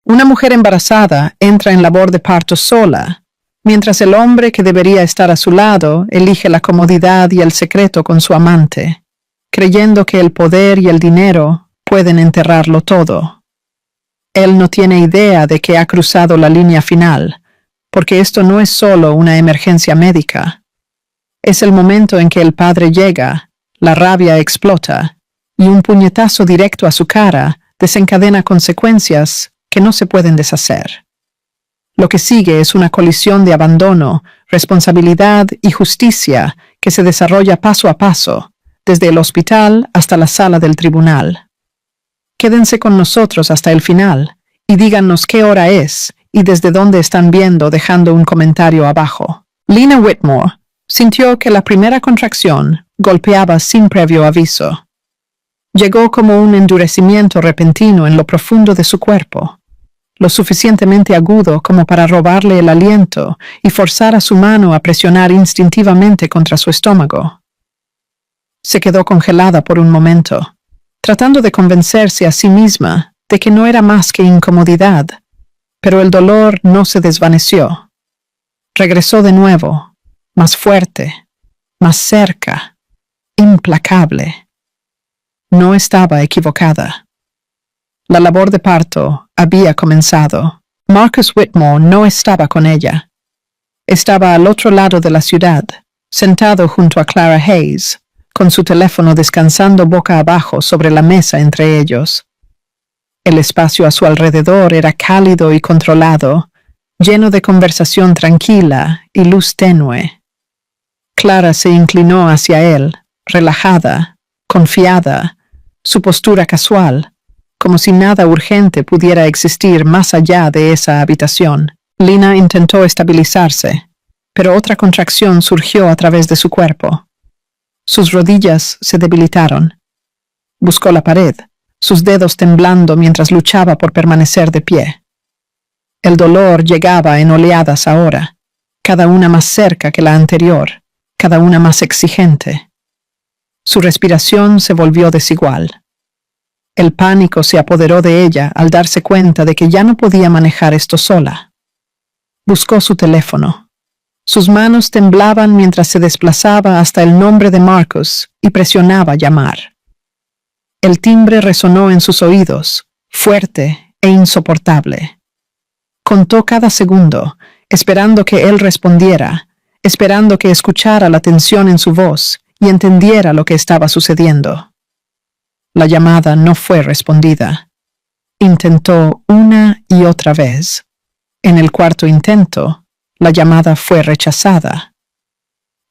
Una mujer embarazada entra en labor de parto sola, mientras el hombre que debería estar a su lado elige la comodidad y el secreto con su amante, creyendo que el poder y el dinero pueden enterrarlo todo. Él no tiene idea de que ha cruzado la línea final, porque esto no es solo una emergencia médica. Es el momento en que el padre llega, la rabia explota, y un puñetazo directo a su cara desencadena consecuencias que no se pueden deshacer. Lo que sigue es una colisión de abandono, responsabilidad y justicia que se desarrolla paso a paso, desde el hospital hasta la sala del tribunal. Quédense con nosotros hasta el final y díganos qué hora es y desde dónde están viendo dejando un comentario abajo. Lena Whitmore sintió que la primera contracción golpeaba sin previo aviso. Llegó como un endurecimiento repentino en lo profundo de su cuerpo, lo suficientemente agudo como para robarle el aliento y forzar a su mano a presionar instintivamente contra su estómago. Se quedó congelada por un momento, tratando de convencerse a sí misma de que no era más que incomodidad, pero el dolor no se desvaneció. Regresó de nuevo, más fuerte, más cerca, implacable. No estaba equivocada. La labor de parto había comenzado. Marcus Whitmore no estaba con ella. Estaba al otro lado de la ciudad, sentado junto a Clara Hayes, con su teléfono descansando boca abajo sobre la mesa entre ellos. El espacio a su alrededor era cálido y controlado, lleno de conversación tranquila y luz tenue. Clara se inclinó hacia él, relajada, confiada, su postura casual, como si nada urgente pudiera existir más allá de esa habitación. Lena intentó estabilizarse, pero otra contracción surgió a través de su cuerpo. Sus rodillas se debilitaron. Buscó la pared, sus dedos temblando mientras luchaba por permanecer de pie. El dolor llegaba en oleadas ahora, cada una más cerca que la anterior, cada una más exigente. Su respiración se volvió desigual. El pánico se apoderó de ella al darse cuenta de que ya no podía manejar esto sola. Buscó su teléfono. Sus manos temblaban mientras se desplazaba hasta el nombre de Marcus y presionaba llamar. El timbre resonó en sus oídos, fuerte e insoportable. Contó cada segundo, esperando que él respondiera, esperando que escuchara la tensión en su voz y entendiera lo que estaba sucediendo. La llamada no fue respondida. Intentó una y otra vez. En el cuarto intento, la llamada fue rechazada.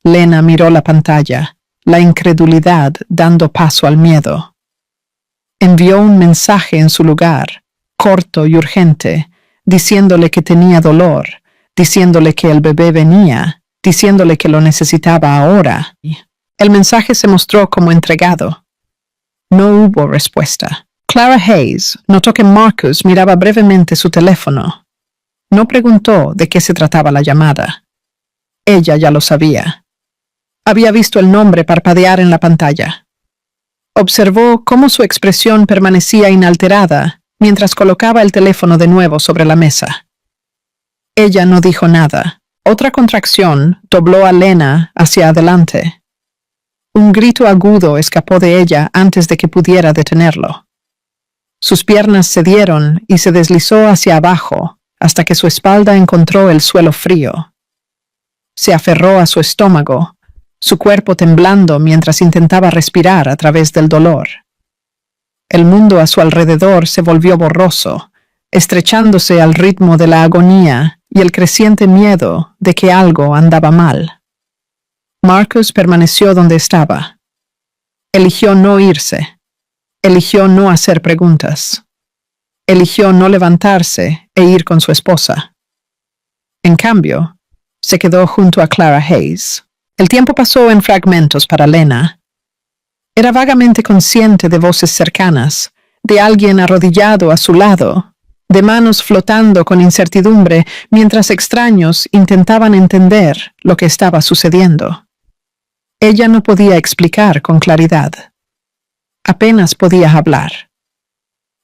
Lena miró la pantalla, la incredulidad dando paso al miedo. Envió un mensaje en su lugar, corto y urgente, diciéndole que tenía dolor, diciéndole que el bebé venía, diciéndole que lo necesitaba ahora. El mensaje se mostró como entregado. No hubo respuesta. Clara Hayes notó que Marcus miraba brevemente su teléfono. No preguntó de qué se trataba la llamada. Ella ya lo sabía. Había visto el nombre parpadear en la pantalla. Observó cómo su expresión permanecía inalterada mientras colocaba el teléfono de nuevo sobre la mesa. Ella no dijo nada. Otra contracción dobló a Lena hacia adelante. Un grito agudo escapó de ella antes de que pudiera detenerlo. Sus piernas cedieron y se deslizó hacia abajo hasta que su espalda encontró el suelo frío. Se aferró a su estómago, su cuerpo temblando mientras intentaba respirar a través del dolor. El mundo a su alrededor se volvió borroso, estrechándose al ritmo de la agonía y el creciente miedo de que algo andaba mal. Marcus permaneció donde estaba. Eligió no irse. Eligió no hacer preguntas. Eligió no levantarse e ir con su esposa. En cambio, se quedó junto a Clara Hayes. El tiempo pasó en fragmentos para Lena. Era vagamente consciente de voces cercanas, de alguien arrodillado a su lado, de manos flotando con incertidumbre mientras extraños intentaban entender lo que estaba sucediendo. Ella no podía explicar con claridad. Apenas podía hablar.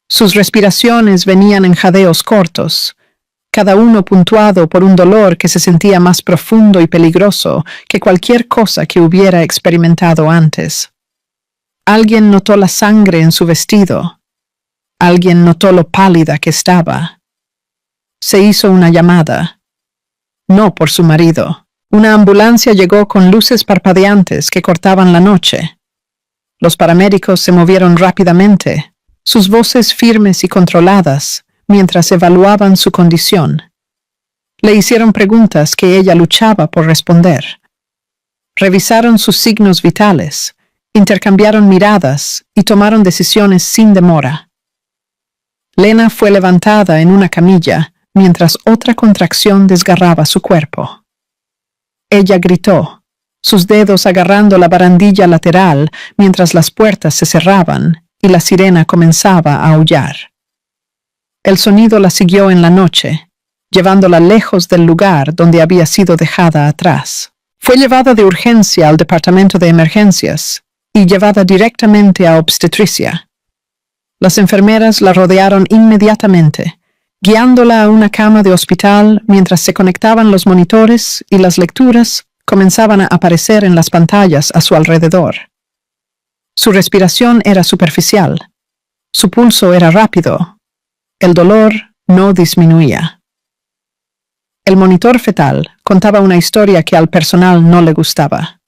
Sus respiraciones venían en jadeos cortos, cada uno puntuado por un dolor que se sentía más profundo y peligroso que cualquier cosa que hubiera experimentado antes. Alguien notó la sangre en su vestido. Alguien notó lo pálida que estaba. Se hizo una llamada. No por su marido. Una ambulancia llegó con luces parpadeantes que cortaban la noche. Los paramédicos se movieron rápidamente, sus voces firmes y controladas, mientras evaluaban su condición. Le hicieron preguntas que ella luchaba por responder. Revisaron sus signos vitales, intercambiaron miradas y tomaron decisiones sin demora. Lena fue levantada en una camilla, mientras otra contracción desgarraba su cuerpo. Ella gritó, sus dedos agarrando la barandilla lateral mientras las puertas se cerraban y la sirena comenzaba a aullar. El sonido la siguió en la noche, llevándola lejos del lugar donde había sido dejada atrás. Fue llevada de urgencia al departamento de emergencias y llevada directamente a obstetricia. Las enfermeras la rodearon inmediatamente, guiándola a una cama de hospital mientras se conectaban los monitores y las lecturas comenzaban a aparecer en las pantallas a su alrededor. Su respiración era superficial. Su pulso era rápido. El dolor no disminuía. El monitor fetal contaba una historia que al personal no le gustaba.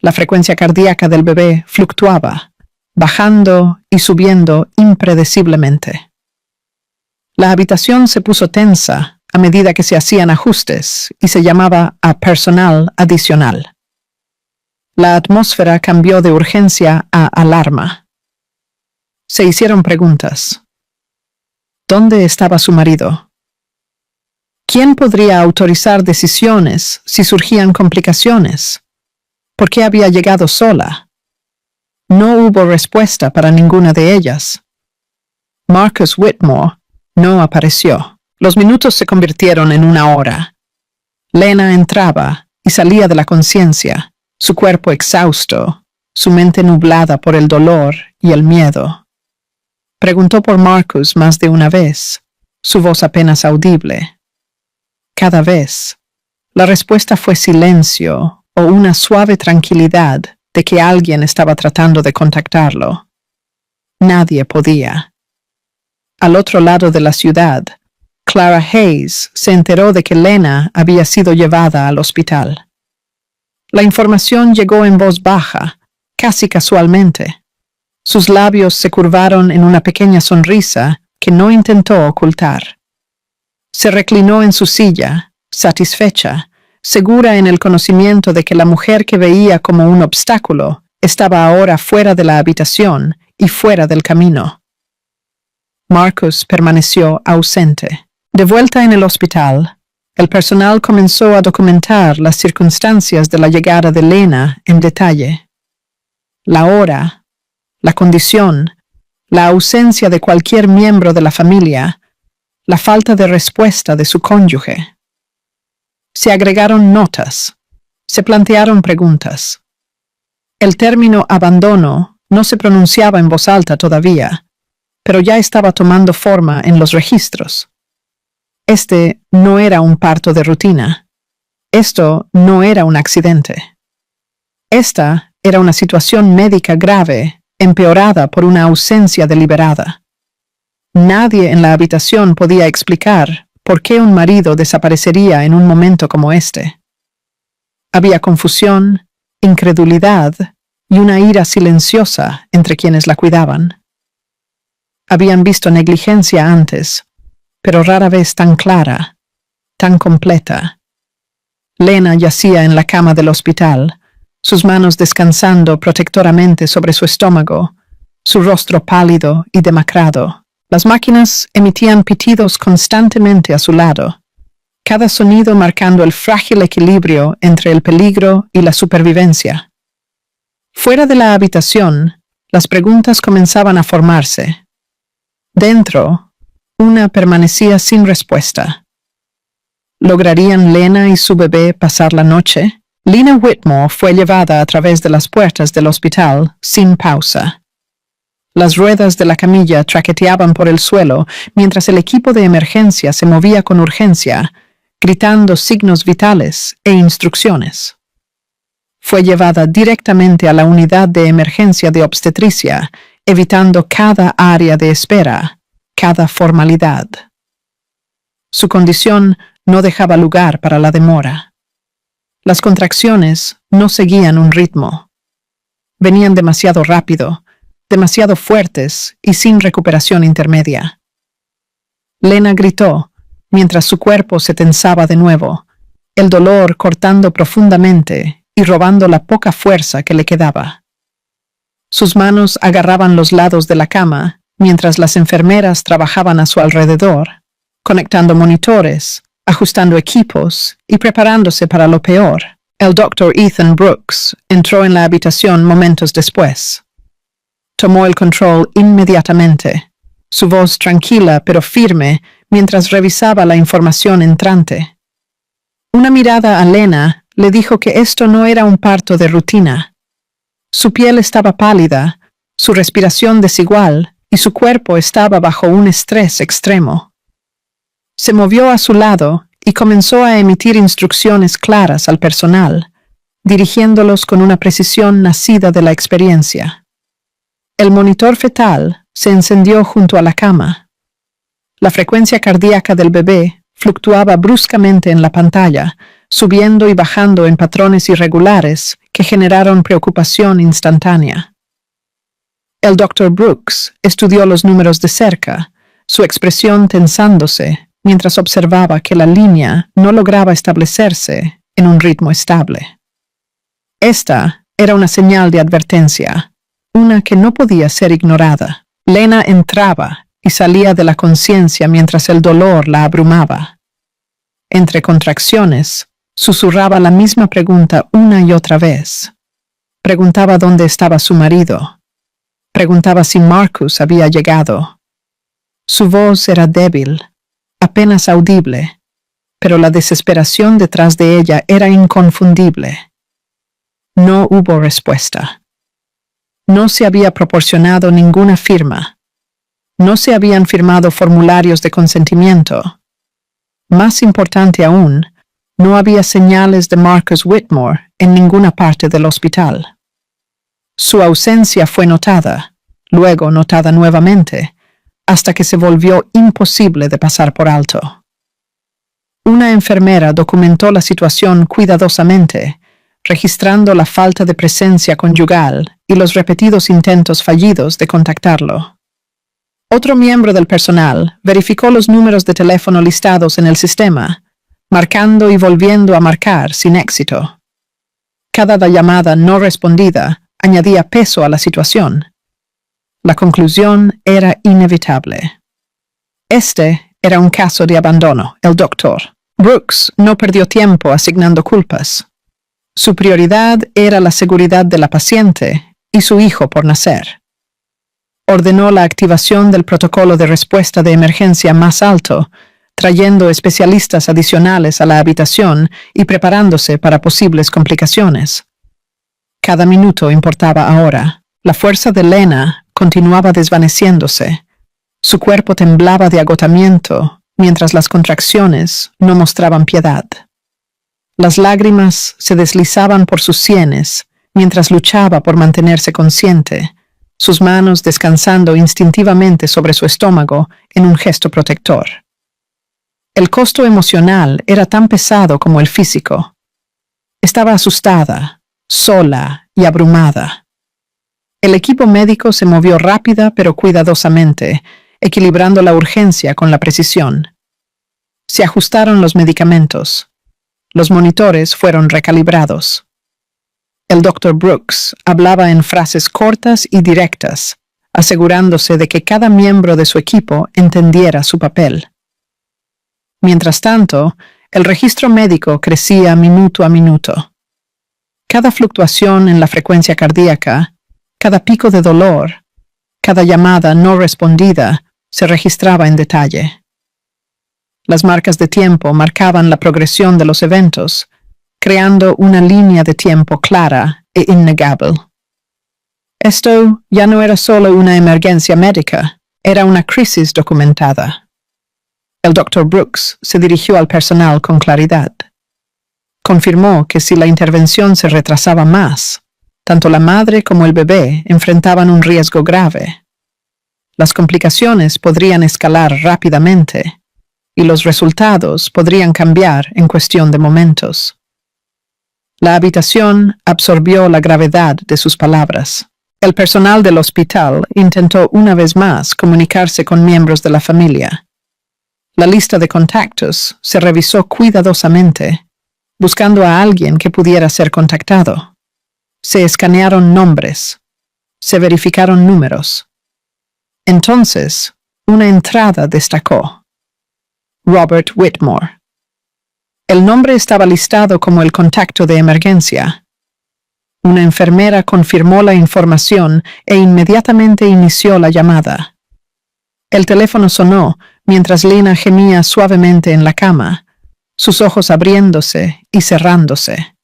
La frecuencia cardíaca del bebé fluctuaba, bajando y subiendo impredeciblemente. La habitación se puso tensa a medida que se hacían ajustes y se llamaba a personal adicional. La atmósfera cambió de urgencia a alarma. Se hicieron preguntas. ¿Dónde estaba su marido? ¿Quién podría autorizar decisiones si surgían complicaciones? ¿Por qué había llegado sola? No hubo respuesta para ninguna de ellas. Marcus Whitmore no apareció. Los minutos se convirtieron en una hora. Lena entraba y salía de la conciencia, su cuerpo exhausto, su mente nublada por el dolor y el miedo. Preguntó por Marcus más de una vez, su voz apenas audible. Cada vez, la respuesta fue silencio o una suave tranquilidad de que alguien estaba tratando de contactarlo. Nadie podía. Al otro lado de la ciudad, Clara Hayes se enteró de que Lena había sido llevada al hospital. La información llegó en voz baja, casi casualmente. Sus labios se curvaron en una pequeña sonrisa que no intentó ocultar. Se reclinó en su silla, satisfecha, segura en el conocimiento de que la mujer que veía como un obstáculo estaba ahora fuera de la habitación y fuera del camino. Marcus permaneció ausente. De vuelta en el hospital, el personal comenzó a documentar las circunstancias de la llegada de Lena en detalle. La hora, la condición, la ausencia de cualquier miembro de la familia, la falta de respuesta de su cónyuge. Se agregaron notas, se plantearon preguntas. El término abandono no se pronunciaba en voz alta todavía, pero ya estaba tomando forma en los registros. Este no era un parto de rutina. Esto no era un accidente. Esta era una situación médica grave, empeorada por una ausencia deliberada. Nadie en la habitación podía explicar por qué un marido desaparecería en un momento como este. Había confusión, incredulidad y una ira silenciosa entre quienes la cuidaban. Habían visto negligencia antes, pero rara vez tan clara, tan completa. Lena yacía en la cama del hospital, sus manos descansando protectoramente sobre su estómago, su rostro pálido y demacrado. Las máquinas emitían pitidos constantemente a su lado, cada sonido marcando el frágil equilibrio entre el peligro y la supervivencia. Fuera de la habitación, las preguntas comenzaban a formarse. Dentro, una permanecía sin respuesta. ¿Lograrían Lena y su bebé pasar la noche? Lena Whitmore fue llevada a través de las puertas del hospital sin pausa. Las ruedas de la camilla traqueteaban por el suelo mientras el equipo de emergencia se movía con urgencia, gritando signos vitales e instrucciones. Fue llevada directamente a la unidad de emergencia de obstetricia, evitando cada área de espera, cada formalidad. Su condición no dejaba lugar para la demora. Las contracciones no seguían un ritmo. Venían demasiado rápido, demasiado fuertes y sin recuperación intermedia. Lena gritó, mientras su cuerpo se tensaba de nuevo, el dolor cortando profundamente y robando la poca fuerza que le quedaba. Sus manos agarraban los lados de la cama, mientras las enfermeras trabajaban a su alrededor, conectando monitores, ajustando equipos y preparándose para lo peor. El Dr. Ethan Brooks entró en la habitación momentos después. Tomó el control inmediatamente, su voz tranquila pero firme mientras revisaba la información entrante. Una mirada a Lena le dijo que esto no era un parto de rutina. Su piel estaba pálida, su respiración desigual y su cuerpo estaba bajo un estrés extremo. Se movió a su lado y comenzó a emitir instrucciones claras al personal, dirigiéndolos con una precisión nacida de la experiencia. El monitor fetal se encendió junto a la cama. La frecuencia cardíaca del bebé fluctuaba bruscamente en la pantalla, subiendo y bajando en patrones irregulares que generaron preocupación instantánea. El Dr. Brooks estudió los números de cerca, su expresión tensándose mientras observaba que la línea no lograba establecerse en un ritmo estable. Esta era una señal de advertencia, una que no podía ser ignorada. Lena entraba y salía de la conciencia mientras el dolor la abrumaba. Entre contracciones, susurraba la misma pregunta una y otra vez. Preguntaba dónde estaba su marido. Preguntaba si Marcus había llegado. Su voz era débil, apenas audible, pero la desesperación detrás de ella era inconfundible. No hubo respuesta. No se había proporcionado ninguna firma. No se habían firmado formularios de consentimiento. Más importante aún, no había señales de Marcus Whitmore en ninguna parte del hospital. Su ausencia fue notada, luego notada nuevamente, hasta que se volvió imposible de pasar por alto. Una enfermera documentó la situación cuidadosamente, registrando la falta de presencia conyugal y los repetidos intentos fallidos de contactarlo. Otro miembro del personal verificó los números de teléfono listados en el sistema, marcando y volviendo a marcar sin éxito. Cada llamada no respondida añadía peso a la situación. La conclusión era inevitable. Este era un caso de abandono. El Dr. Brooks no perdió tiempo asignando culpas. Su prioridad era la seguridad de la paciente y su hijo por nacer. Ordenó la activación del protocolo de respuesta de emergencia más alto, trayendo especialistas adicionales a la habitación y preparándose para posibles complicaciones. Cada minuto importaba ahora. La fuerza de Lena continuaba desvaneciéndose. Su cuerpo temblaba de agotamiento, mientras las contracciones no mostraban piedad. Las lágrimas se deslizaban por sus sienes mientras luchaba por mantenerse consciente, sus manos descansando instintivamente sobre su estómago en un gesto protector. El costo emocional era tan pesado como el físico. Estaba asustada, sola y abrumada. El equipo médico se movió rápida pero cuidadosamente, equilibrando la urgencia con la precisión. Se ajustaron los medicamentos. Los monitores fueron recalibrados. El Dr. Brooks hablaba en frases cortas y directas, asegurándose de que cada miembro de su equipo entendiera su papel. Mientras tanto, el registro médico crecía minuto a minuto. Cada fluctuación en la frecuencia cardíaca, cada pico de dolor, cada llamada no respondida se registraba en detalle. Las marcas de tiempo marcaban la progresión de los eventos, creando una línea de tiempo clara e innegable. Esto ya no era solo una emergencia médica, era una crisis documentada. El Dr. Brooks se dirigió al personal con claridad. Confirmó que si la intervención se retrasaba más, tanto la madre como el bebé enfrentaban un riesgo grave. Las complicaciones podrían escalar rápidamente y los resultados podrían cambiar en cuestión de momentos. La habitación absorbió la gravedad de sus palabras. El personal del hospital intentó una vez más comunicarse con miembros de la familia. La lista de contactos se revisó cuidadosamente, buscando a alguien que pudiera ser contactado. Se escanearon nombres. Se verificaron números. Entonces, una entrada destacó. Robert Whitmore. El nombre estaba listado como el contacto de emergencia. Una enfermera confirmó la información e inmediatamente inició la llamada. El teléfono sonó mientras Lena gemía suavemente en la cama, sus ojos abriéndose y cerrándose.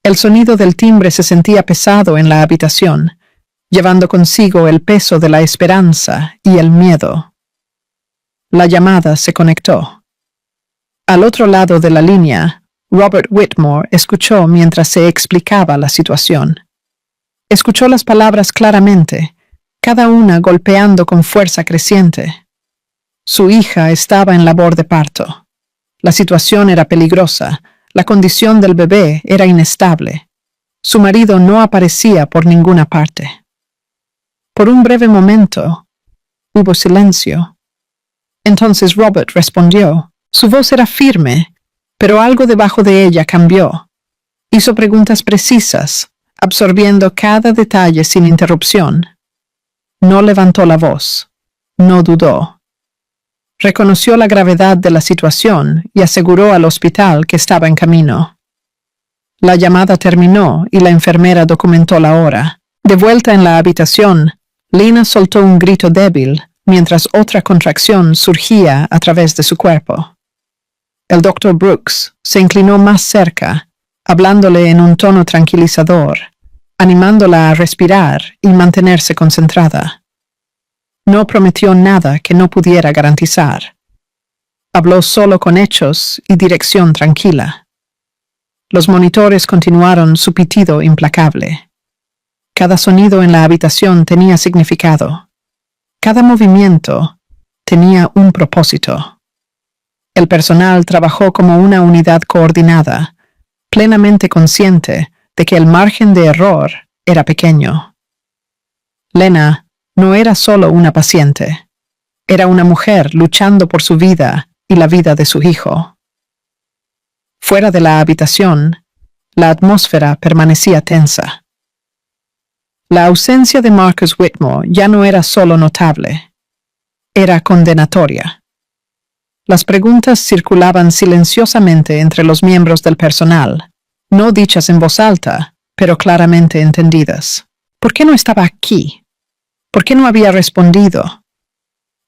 El sonido del timbre se sentía pesado en la habitación, llevando consigo el peso de la esperanza y el miedo. La llamada se conectó. Al otro lado de la línea, Robert Whitmore escuchó mientras se explicaba la situación. Escuchó las palabras claramente, cada una golpeando con fuerza creciente. Su hija estaba en labor de parto. La situación era peligrosa, la condición del bebé era inestable. Su marido no aparecía por ninguna parte. Por un breve momento, hubo silencio. Entonces Robert respondió. Su voz era firme, pero algo debajo de ella cambió. Hizo preguntas precisas, absorbiendo cada detalle sin interrupción. No levantó la voz. No dudó. Reconoció la gravedad de la situación y aseguró al hospital que estaba en camino. La llamada terminó y la enfermera documentó la hora. De vuelta en la habitación, Lena soltó un grito débil mientras otra contracción surgía a través de su cuerpo. El Dr. Brooks se inclinó más cerca, hablándole en un tono tranquilizador, animándola a respirar y mantenerse concentrada. No prometió nada que no pudiera garantizar. Habló solo con hechos y dirección tranquila. Los monitores continuaron su pitido implacable. Cada sonido en la habitación tenía significado. Cada movimiento tenía un propósito. El personal trabajó como una unidad coordinada, plenamente consciente de que el margen de error era pequeño. Lena no era solo una paciente, era una mujer luchando por su vida y la vida de su hijo. Fuera de la habitación, la atmósfera permanecía tensa. La ausencia de Marcus Whitmore ya no era solo notable, era condenatoria. Las preguntas circulaban silenciosamente entre los miembros del personal, no dichas en voz alta, pero claramente entendidas. ¿Por qué no estaba aquí? ¿Por qué no había respondido?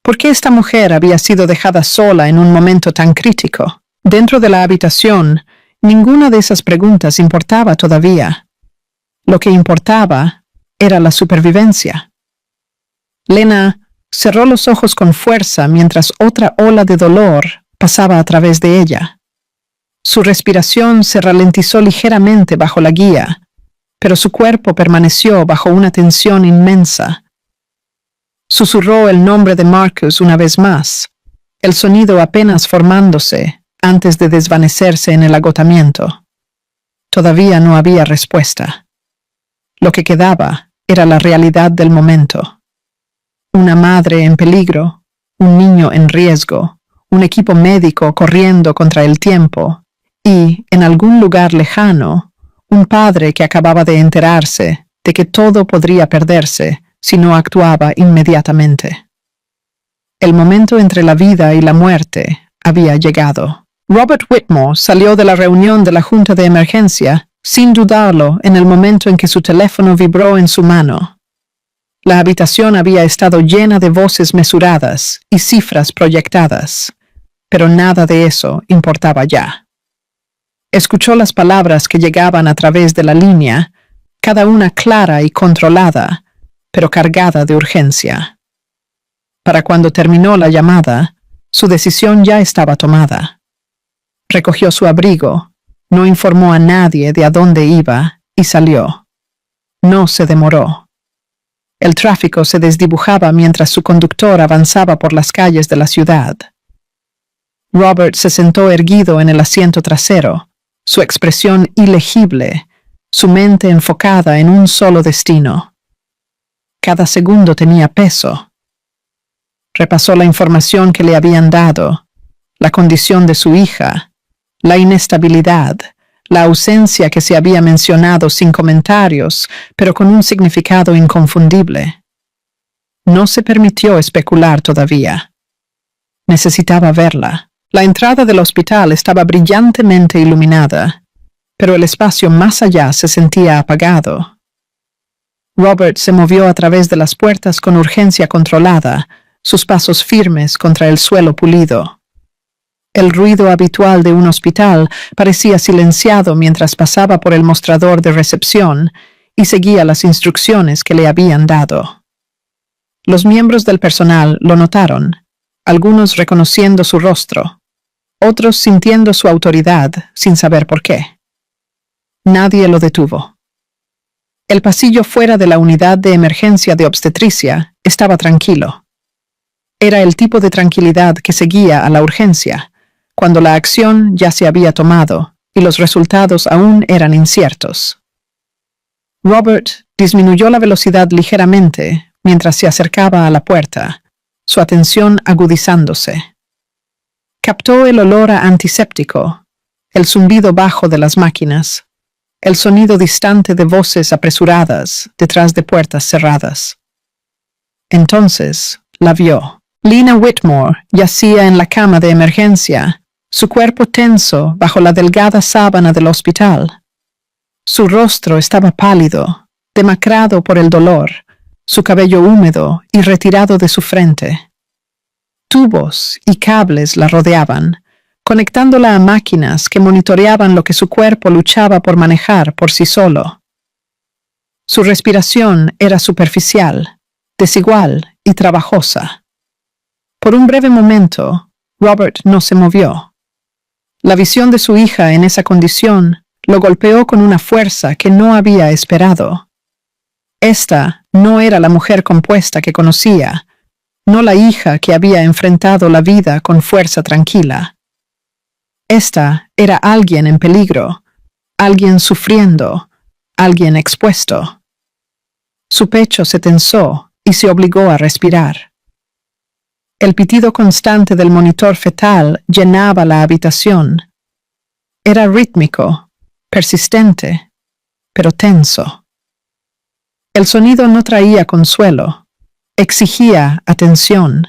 ¿Por qué esta mujer había sido dejada sola en un momento tan crítico? Dentro de la habitación, ninguna de esas preguntas importaba todavía. Lo que importaba era la supervivencia. Lena cerró los ojos con fuerza mientras otra ola de dolor pasaba a través de ella. Su respiración se ralentizó ligeramente bajo la guía, pero su cuerpo permaneció bajo una tensión inmensa. Susurró el nombre de Marcus una vez más, el sonido apenas formándose antes de desvanecerse en el agotamiento. Todavía no había respuesta. Lo que quedaba era la realidad del momento. Una madre en peligro, un niño en riesgo, un equipo médico corriendo contra el tiempo y, en algún lugar lejano, un padre que acababa de enterarse de que todo podría perderse si no actuaba inmediatamente. El momento entre la vida y la muerte había llegado. Robert Whitmore salió de la reunión de la Junta de Emergencia sin dudarlo en el momento en que su teléfono vibró en su mano. La habitación había estado llena de voces mesuradas y cifras proyectadas, pero nada de eso importaba ya. Escuchó las palabras que llegaban a través de la línea, cada una clara y controlada, pero cargada de urgencia. Para cuando terminó la llamada, su decisión ya estaba tomada. Recogió su abrigo, no informó a nadie de a dónde iba y salió. No se demoró. El tráfico se desdibujaba mientras su conductor avanzaba por las calles de la ciudad. Robert se sentó erguido en el asiento trasero, su expresión ilegible, su mente enfocada en un solo destino. Cada segundo tenía peso. Repasó la información que le habían dado, la condición de su hija, la inestabilidad, la ausencia que se había mencionado sin comentarios, pero con un significado inconfundible. No se permitió especular todavía. Necesitaba verla. La entrada del hospital estaba brillantemente iluminada, pero el espacio más allá se sentía apagado. Robert se movió a través de las puertas con urgencia controlada, sus pasos firmes contra el suelo pulido. El ruido habitual de un hospital parecía silenciado mientras pasaba por el mostrador de recepción y seguía las instrucciones que le habían dado. Los miembros del personal lo notaron, algunos reconociendo su rostro, otros sintiendo su autoridad sin saber por qué. Nadie lo detuvo. El pasillo fuera de la unidad de emergencia de obstetricia estaba tranquilo. Era el tipo de tranquilidad que seguía a la urgencia, cuando la acción ya se había tomado y los resultados aún eran inciertos. Robert disminuyó la velocidad ligeramente mientras se acercaba a la puerta, su atención agudizándose. Captó el olor a antiséptico, el zumbido bajo de las máquinas, el sonido distante de voces apresuradas detrás de puertas cerradas. Entonces la vio. Lena Whitmore yacía en la cama de emergencia, su cuerpo tenso bajo la delgada sábana del hospital. Su rostro estaba pálido, demacrado por el dolor, su cabello húmedo y retirado de su frente. Tubos y cables la rodeaban, conectándola a máquinas que monitoreaban lo que su cuerpo luchaba por manejar por sí solo. Su respiración era superficial, desigual y trabajosa. Por un breve momento, Robert no se movió. La visión de su hija en esa condición lo golpeó con una fuerza que no había esperado. Esta no era la mujer compuesta que conocía, no la hija que había enfrentado la vida con fuerza tranquila. Esta era alguien en peligro, alguien sufriendo, alguien expuesto. Su pecho se tensó y se obligó a respirar. El pitido constante del monitor fetal llenaba la habitación. Era rítmico, persistente, pero tenso. El sonido no traía consuelo, exigía atención.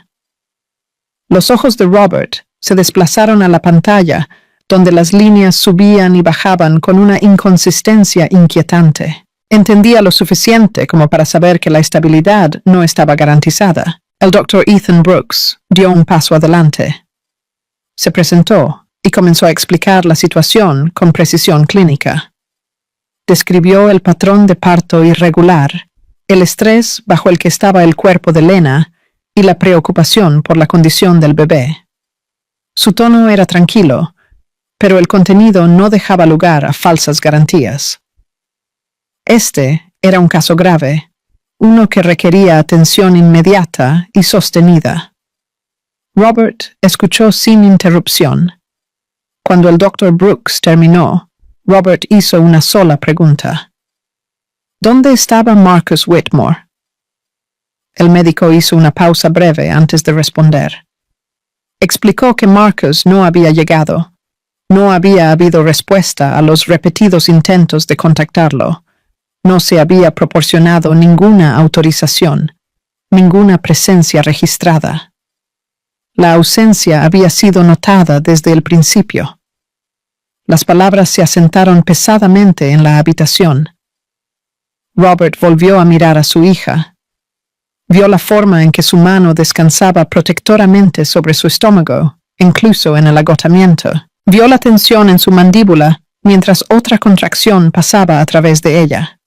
Los ojos de Robert se desplazaron a la pantalla, donde las líneas subían y bajaban con una inconsistencia inquietante. Entendía lo suficiente como para saber que la estabilidad no estaba garantizada. El Dr. Ethan Brooks dio un paso adelante. Se presentó y comenzó a explicar la situación con precisión clínica. Describió el patrón de parto irregular, el estrés bajo el que estaba el cuerpo de Lena y la preocupación por la condición del bebé. Su tono era tranquilo, pero el contenido no dejaba lugar a falsas garantías. Este era un caso grave, uno que requería atención inmediata y sostenida. Robert escuchó sin interrupción. Cuando el Dr. Brooks terminó, Robert hizo una sola pregunta. ¿Dónde estaba Marcus Whitmore? El médico hizo una pausa breve antes de responder. Explicó que Marcus no había llegado. No había habido respuesta a los repetidos intentos de contactarlo. No se había proporcionado ninguna autorización, ninguna presencia registrada. La ausencia había sido notada desde el principio. Las palabras se asentaron pesadamente en la habitación. Robert volvió a mirar a su hija. Vio la forma en que su mano descansaba protectoramente sobre su estómago, incluso en el agotamiento. Vio la tensión en su mandíbula mientras otra contracción pasaba a través de ella.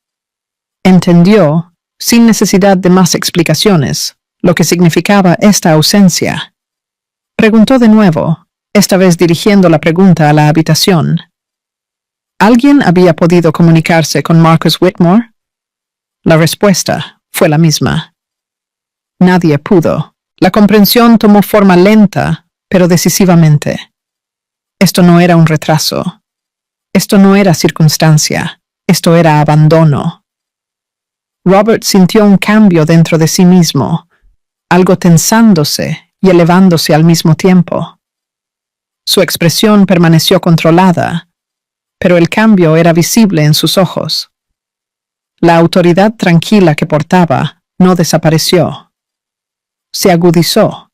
Entendió, sin necesidad de más explicaciones, lo que significaba esta ausencia. Preguntó de nuevo, esta vez dirigiendo la pregunta a la habitación. ¿Alguien había podido comunicarse con Marcus Whitmore? La respuesta fue la misma. Nadie pudo. La comprensión tomó forma lenta, pero decisivamente. Esto no era un retraso. Esto no era circunstancia. Esto era abandono. Robert sintió un cambio dentro de sí mismo, algo tensándose y elevándose al mismo tiempo. Su expresión permaneció controlada, pero el cambio era visible en sus ojos. La autoridad tranquila que portaba no desapareció. Se agudizó.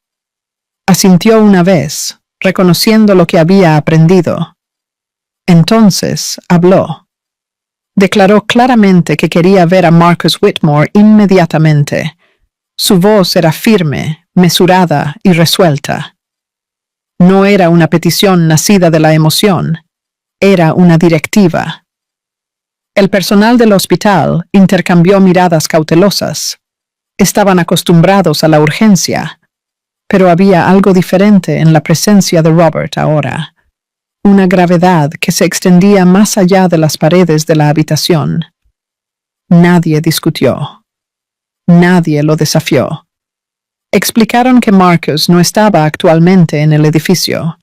Asintió una vez, reconociendo lo que había aprendido. Entonces habló. Declaró claramente que quería ver a Marcus Whitmore inmediatamente. Su voz era firme, mesurada y resuelta. No era una petición nacida de la emoción, era una directiva. El personal del hospital intercambió miradas cautelosas. Estaban acostumbrados a la urgencia, pero había algo diferente en la presencia de Robert ahora. Una gravedad que se extendía más allá de las paredes de la habitación. Nadie discutió. Nadie lo desafió. Explicaron que Marcus no estaba actualmente en el edificio.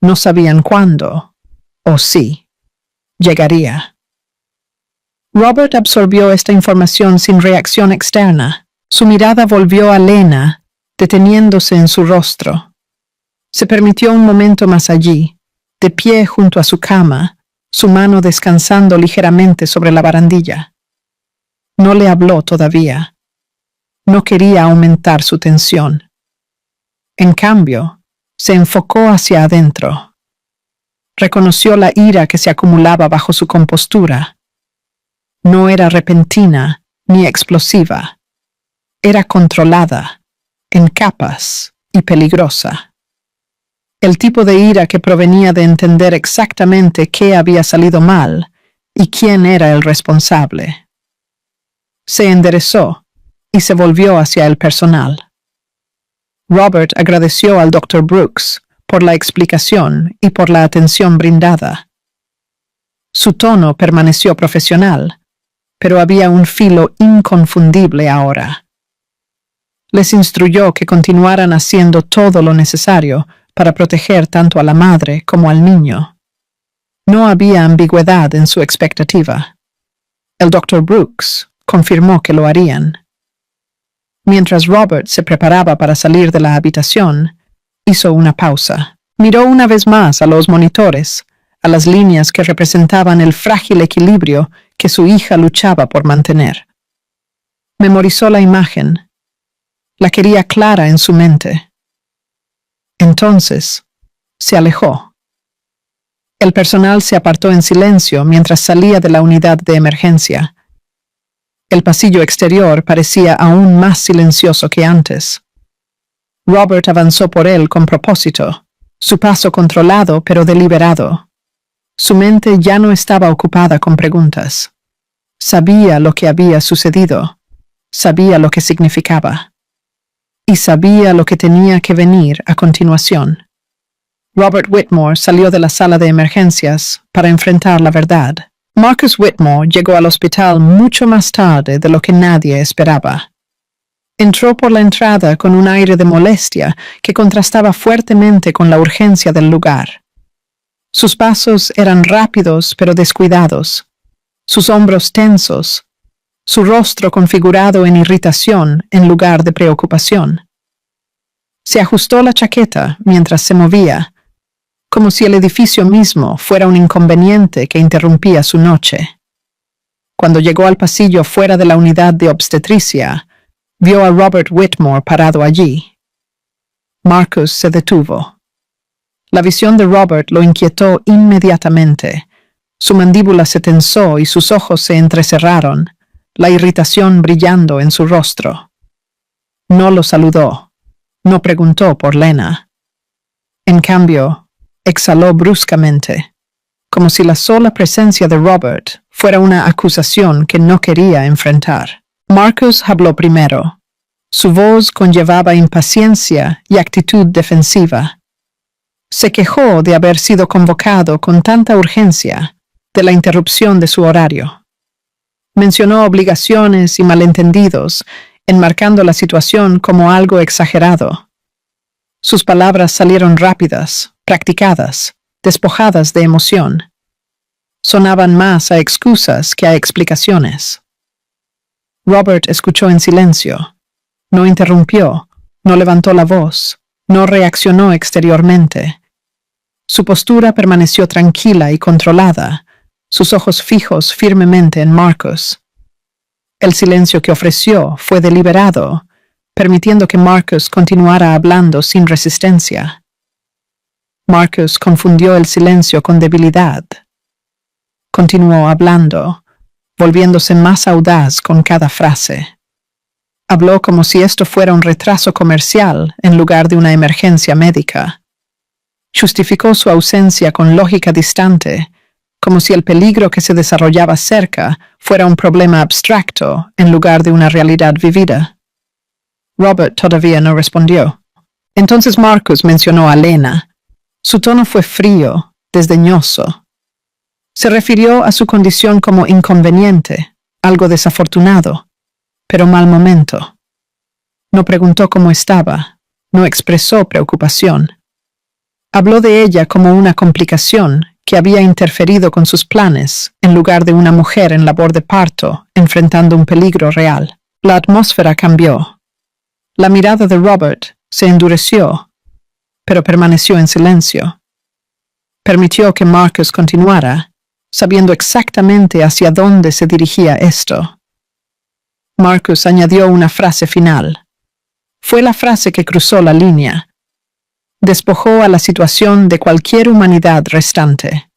No sabían cuándo, o si, llegaría. Robert absorbió esta información sin reacción externa. Su mirada volvió a Lena, deteniéndose en su rostro. Se permitió un momento más allí, de pie junto a su cama, su mano descansando ligeramente sobre la barandilla. No le habló todavía. No quería aumentar su tensión. En cambio, se enfocó hacia adentro. Reconoció la ira que se acumulaba bajo su compostura. No era repentina ni explosiva. Era controlada, en capas y peligrosa. El tipo de ira que provenía de entender exactamente qué había salido mal y quién era el responsable. Se enderezó y se volvió hacia el personal. Robert agradeció al Dr. Brooks por la explicación y por la atención brindada. Su tono permaneció profesional, pero había un filo inconfundible ahora. Les instruyó que continuaran haciendo todo lo necesario para proteger tanto a la madre como al niño. No había ambigüedad en su expectativa. El Dr. Brooks confirmó que lo harían. Mientras Robert se preparaba para salir de la habitación, hizo una pausa. Miró una vez más a los monitores, a las líneas que representaban el frágil equilibrio que su hija luchaba por mantener. Memorizó la imagen. La quería clara en su mente. Entonces, se alejó. El personal se apartó en silencio mientras salía de la unidad de emergencia. El pasillo exterior parecía aún más silencioso que antes. Robert avanzó por él con propósito, su paso controlado pero deliberado. Su mente ya no estaba ocupada con preguntas. Sabía lo que había sucedido, sabía lo que significaba, y sabía lo que tenía que venir a continuación. Robert Whitmore salió de la sala de emergencias para enfrentar la verdad. Marcus Whitmore llegó al hospital mucho más tarde de lo que nadie esperaba. Entró por la entrada con un aire de molestia que contrastaba fuertemente con la urgencia del lugar. Sus pasos eran rápidos pero descuidados, sus hombros tensos, su rostro configurado en irritación en lugar de preocupación. Se ajustó la chaqueta mientras se movía, como si el edificio mismo fuera un inconveniente que interrumpía su noche. Cuando llegó al pasillo fuera de la unidad de obstetricia, vio a Robert Whitmore parado allí. Marcus se detuvo. La visión de Robert lo inquietó inmediatamente. Su mandíbula se tensó y sus ojos se entrecerraron, la irritación brillando en su rostro. No lo saludó. No preguntó por Lena. En cambio, exhaló bruscamente, como si la sola presencia de Robert fuera una acusación que no quería enfrentar. Marcus habló primero. Su voz conllevaba impaciencia y actitud defensiva. Se quejó de haber sido convocado con tanta urgencia, de la interrupción de su horario. Mencionó obligaciones y malentendidos, enmarcando la situación como algo exagerado. Sus palabras salieron rápidas, practicadas, despojadas de emoción. Sonaban más a excusas que a explicaciones. Robert escuchó en silencio. No interrumpió, no levantó la voz, no reaccionó exteriormente. Su postura permaneció tranquila y controlada, sus ojos fijos firmemente en Marcus. El silencio que ofreció fue deliberado, permitiendo que Marcus continuara hablando sin resistencia. Marcus confundió el silencio con debilidad. Continuó hablando, volviéndose más audaz con cada frase. Habló como si esto fuera un retraso comercial en lugar de una emergencia médica. Justificó su ausencia con lógica distante, como si el peligro que se desarrollaba cerca fuera un problema abstracto en lugar de una realidad vivida. Robert todavía no respondió. Entonces Marcus mencionó a Lena. Su tono fue frío, desdeñoso. Se refirió a su condición como inconveniente, algo desafortunado, pero mal momento. No preguntó cómo estaba, no expresó preocupación. Habló de ella como una complicación que había interferido con sus planes, en lugar de una mujer en labor de parto, enfrentando un peligro real. La atmósfera cambió. La mirada de Robert se endureció, pero permaneció en silencio. Permitió que Marcus continuara, sabiendo exactamente hacia dónde se dirigía esto. Marcus añadió una frase final. Fue la frase que cruzó la línea. Despojó a la situación de cualquier humanidad restante.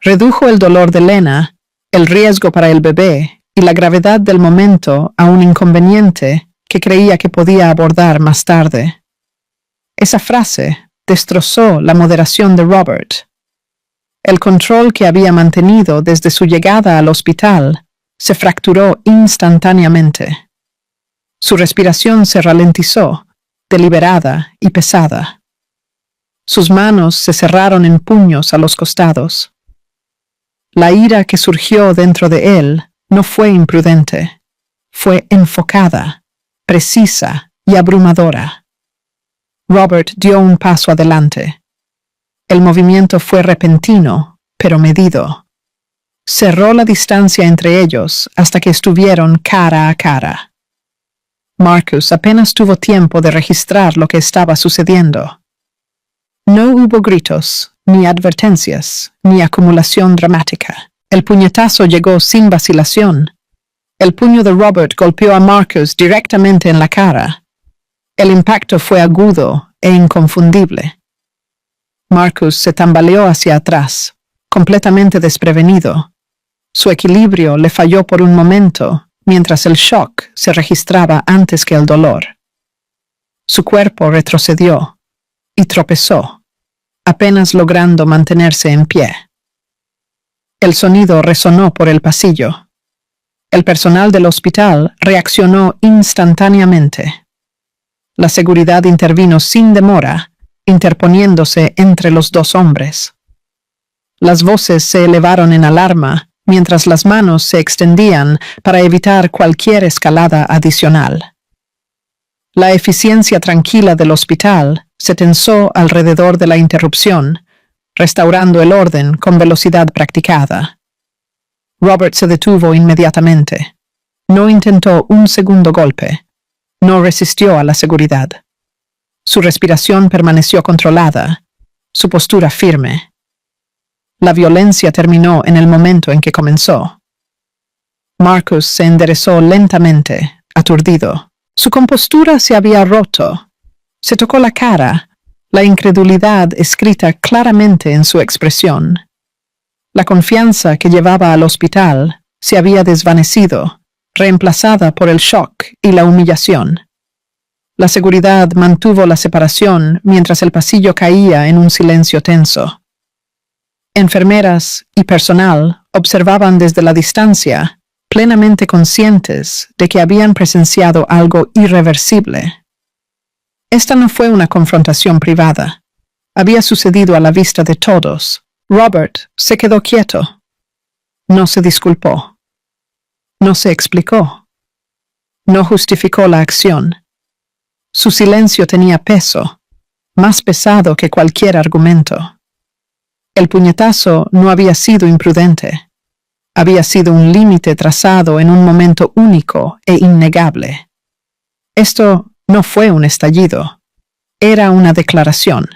Redujo el dolor de Lena, el riesgo para el bebé y la gravedad del momento a un inconveniente que creía que podía abordar más tarde. Esa frase destrozó la moderación de Robert. El control que había mantenido desde su llegada al hospital se fracturó instantáneamente. Su respiración se ralentizó, deliberada y pesada. Sus manos se cerraron en puños a los costados. La ira que surgió dentro de él no fue imprudente, fue enfocada, precisa y abrumadora. Robert dio un paso adelante. El movimiento fue repentino, pero medido. Cerró la distancia entre ellos hasta que estuvieron cara a cara. Marcus apenas tuvo tiempo de registrar lo que estaba sucediendo. No hubo gritos, ni advertencias, ni acumulación dramática. El puñetazo llegó sin vacilación. El puño de Robert golpeó a Marcus directamente en la cara. El impacto fue agudo e inconfundible. Marcus se tambaleó hacia atrás, completamente desprevenido. Su equilibrio le falló por un momento, mientras el shock se registraba antes que el dolor. Su cuerpo retrocedió y tropezó, apenas logrando mantenerse en pie. El sonido resonó por el pasillo. El personal del hospital reaccionó instantáneamente. La seguridad intervino sin demora, interponiéndose entre los dos hombres. Las voces se elevaron en alarma, mientras las manos se extendían para evitar cualquier escalada adicional. La eficiencia tranquila del hospital se tensó alrededor de la interrupción, restaurando el orden con velocidad practicada. Robert se detuvo inmediatamente. No intentó un segundo golpe. No resistió a la seguridad. Su respiración permaneció controlada, su postura firme. La violencia terminó en el momento en que comenzó. Marcus se enderezó lentamente, aturdido. Su compostura se había roto. Se tocó la cara, la incredulidad escrita claramente en su expresión. La confianza que llevaba al hospital se había desvanecido, reemplazada por el shock y la humillación. La seguridad mantuvo la separación mientras el pasillo caía en un silencio tenso. Enfermeras y personal observaban desde la distancia, plenamente conscientes de que habían presenciado algo irreversible. Esta no fue una confrontación privada. Había sucedido a la vista de todos. Robert se quedó quieto. No se disculpó. No se explicó. No justificó la acción. Su silencio tenía peso, más pesado que cualquier argumento. El puñetazo no había sido imprudente. Había sido un límite trazado en un momento único e innegable. Esto no fue un estallido. Era una declaración.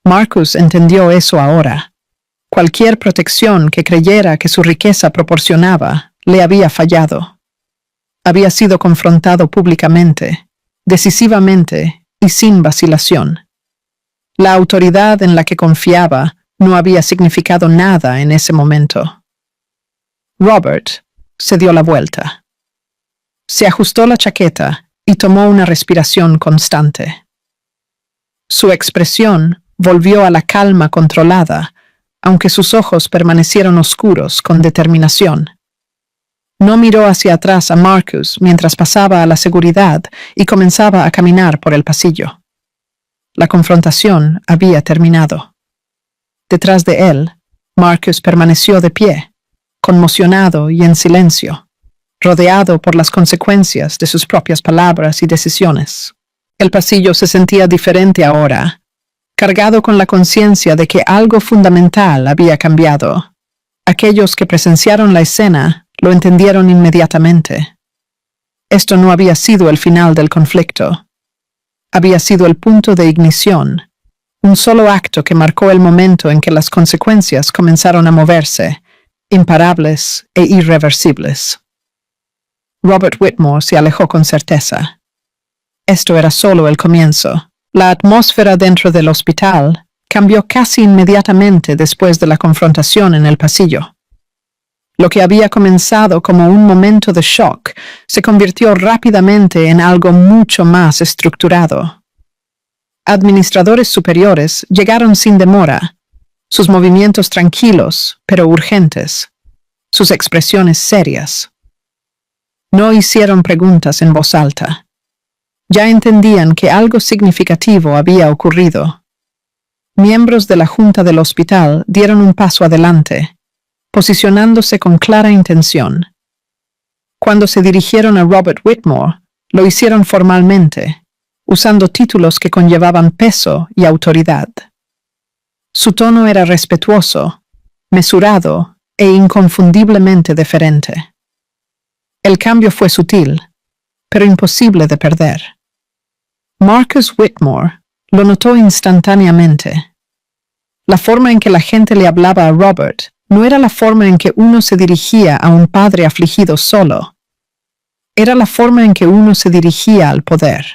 Marcus entendió eso ahora. Cualquier protección que creyera que su riqueza proporcionaba le había fallado. Había sido confrontado públicamente, decisivamente y sin vacilación. La autoridad en la que confiaba no había significado nada en ese momento. Robert se dio la vuelta. Se ajustó la chaqueta y tomó una respiración constante. Su expresión volvió a la calma controlada, aunque sus ojos permanecieron oscuros con determinación. No miró hacia atrás a Marcus mientras pasaba a la seguridad y comenzaba a caminar por el pasillo. La confrontación había terminado. Detrás de él, Marcus permaneció de pie, conmocionado y en silencio, rodeado por las consecuencias de sus propias palabras y decisiones. El pasillo se sentía diferente ahora, cargado con la conciencia de que algo fundamental había cambiado. Aquellos que presenciaron la escena lo entendieron inmediatamente. Esto no había sido el final del conflicto. Había sido el punto de ignición, un solo acto que marcó el momento en que las consecuencias comenzaron a moverse, imparables e irreversibles. Robert Whitmore se alejó con certeza. Esto era solo el comienzo. La atmósfera dentro del hospital cambió casi inmediatamente después de la confrontación en el pasillo. Lo que había comenzado como un momento de shock se convirtió rápidamente en algo mucho más estructurado. Administradores superiores llegaron sin demora, sus movimientos tranquilos pero urgentes, sus expresiones serias. No hicieron preguntas en voz alta. Ya entendían que algo significativo había ocurrido. Miembros de la junta del hospital dieron un paso adelante, posicionándose con clara intención. Cuando se dirigieron a Robert Whitmore, lo hicieron formalmente, usando títulos que conllevaban peso y autoridad. Su tono era respetuoso, mesurado e inconfundiblemente deferente. El cambio fue sutil, pero imposible de perder. Marcus Whitmore lo notó instantáneamente. La forma en que la gente le hablaba a Robert no era la forma en que uno se dirigía a un padre afligido solo. Era la forma en que uno se dirigía al poder.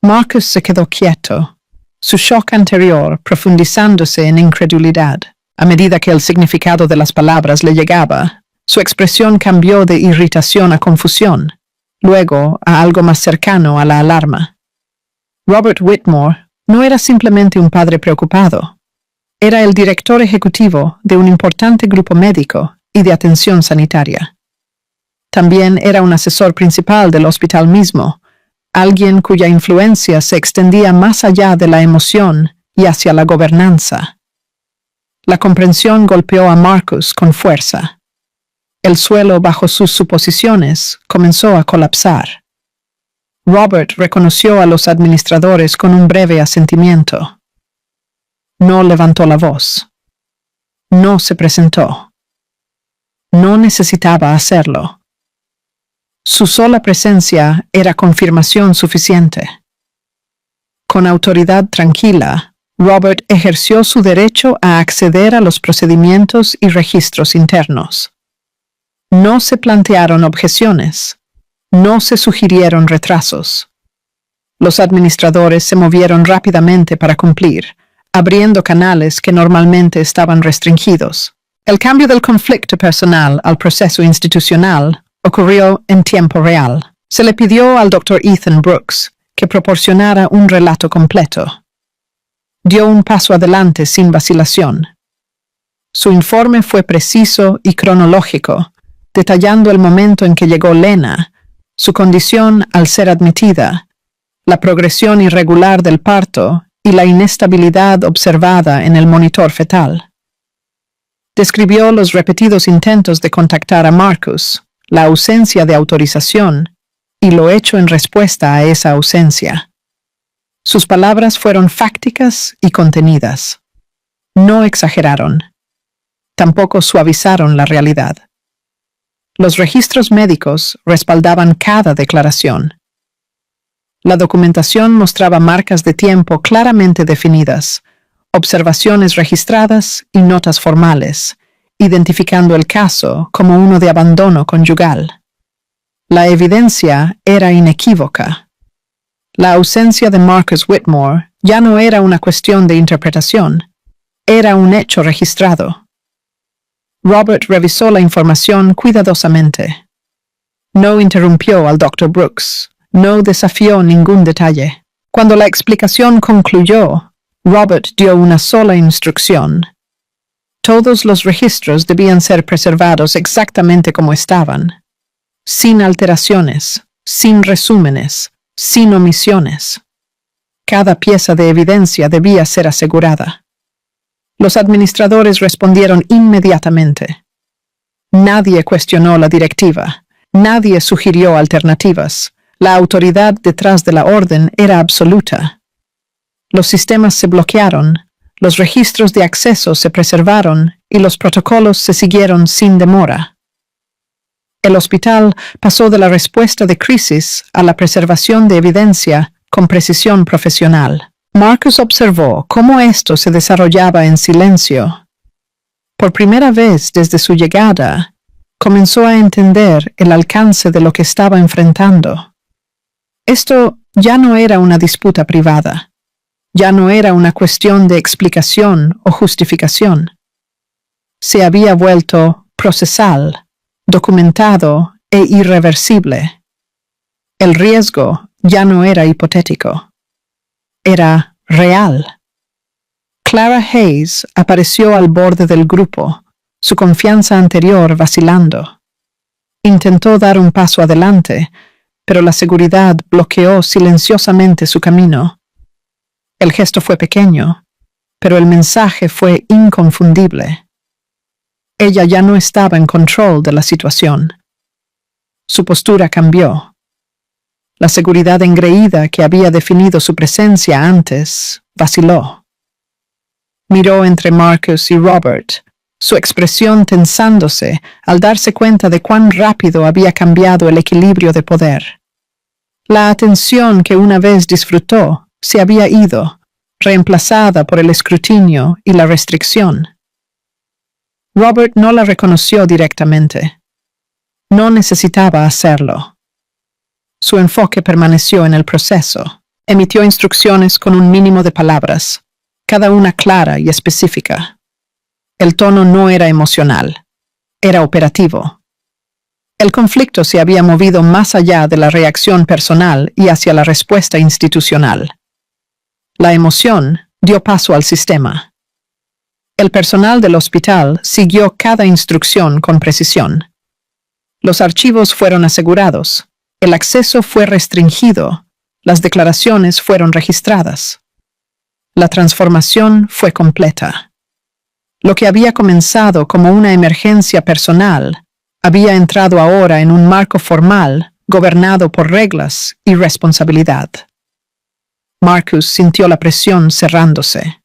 Marcus se quedó quieto, su shock anterior profundizándose en incredulidad. A medida que el significado de las palabras le llegaba, su expresión cambió de irritación a confusión, luego a algo más cercano a la alarma. Robert Whitmore no era simplemente un padre preocupado. Era el director ejecutivo de un importante grupo médico y de atención sanitaria. También era un asesor principal del hospital mismo, alguien cuya influencia se extendía más allá de la emoción y hacia la gobernanza. La comprensión golpeó a Marcus con fuerza. El suelo bajo sus suposiciones comenzó a colapsar. Robert reconoció a los administradores con un breve asentimiento. No levantó la voz. No se presentó. No necesitaba hacerlo. Su sola presencia era confirmación suficiente. Con autoridad tranquila, Robert ejerció su derecho a acceder a los procedimientos y registros internos. No se plantearon objeciones. No se sugirieron retrasos. Los administradores se movieron rápidamente para cumplir, abriendo canales que normalmente estaban restringidos. El cambio del conflicto personal al proceso institucional ocurrió en tiempo real. Se le pidió al Dr. Ethan Brooks que proporcionara un relato completo. Dio un paso adelante sin vacilación. Su informe fue preciso y cronológico, detallando el momento en que llegó Lena, su condición al ser admitida, la progresión irregular del parto y la inestabilidad observada en el monitor fetal. Describió los repetidos intentos de contactar a Marcus, la ausencia de autorización y lo hecho en respuesta a esa ausencia. Sus palabras fueron fácticas y contenidas. No exageraron. Tampoco suavizaron la realidad. Los registros médicos respaldaban cada declaración. La documentación mostraba marcas de tiempo claramente definidas, observaciones registradas y notas formales, identificando el caso como uno de abandono conyugal. La evidencia era inequívoca. La ausencia de Marcus Whitmore ya no era una cuestión de interpretación, era un hecho registrado. Robert revisó la información cuidadosamente. No interrumpió al Dr. Brooks, no desafió ningún detalle. Cuando la explicación concluyó, Robert dio una sola instrucción. Todos los registros debían ser preservados exactamente como estaban, sin alteraciones, sin resúmenes, sin omisiones. Cada pieza de evidencia debía ser asegurada. Los administradores respondieron inmediatamente. Nadie cuestionó la directiva, nadie sugirió alternativas. La autoridad detrás de la orden era absoluta. Los sistemas se bloquearon, los registros de acceso se preservaron y los protocolos se siguieron sin demora. El hospital pasó de la respuesta de crisis a la preservación de evidencia con precisión profesional. Marcus observó cómo esto se desarrollaba en silencio. Por primera vez desde su llegada, comenzó a entender el alcance de lo que estaba enfrentando. Esto ya no era una disputa privada, ya no era una cuestión de explicación o justificación. Se había vuelto procesal, documentado e irreversible. El riesgo ya no era hipotético, era real. Clara Hayes apareció al borde del grupo, su confianza anterior vacilando. Intentó dar un paso adelante, pero la seguridad bloqueó silenciosamente su camino. El gesto fue pequeño, pero el mensaje fue inconfundible. Ella ya no estaba en control de la situación. Su postura cambió. La seguridad engreída que había definido su presencia antes vaciló. Miró entre Marcus y Robert, su expresión tensándose al darse cuenta de cuán rápido había cambiado el equilibrio de poder. La atención que una vez disfrutó se había ido, reemplazada por el escrutinio y la restricción. Robert no la reconoció directamente. No necesitaba hacerlo. Su enfoque permaneció en el proceso. Emitió instrucciones con un mínimo de palabras, cada una clara y específica. El tono no era emocional, era operativo. El conflicto se había movido más allá de la reacción personal y hacia la respuesta institucional. La emoción dio paso al sistema. El personal del hospital siguió cada instrucción con precisión. Los archivos fueron asegurados, el acceso fue restringido, las declaraciones fueron registradas. La transformación fue completa. Lo que había comenzado como una emergencia personal había entrado ahora en un marco formal gobernado por reglas y responsabilidad. Marcus sintió la presión cerrándose.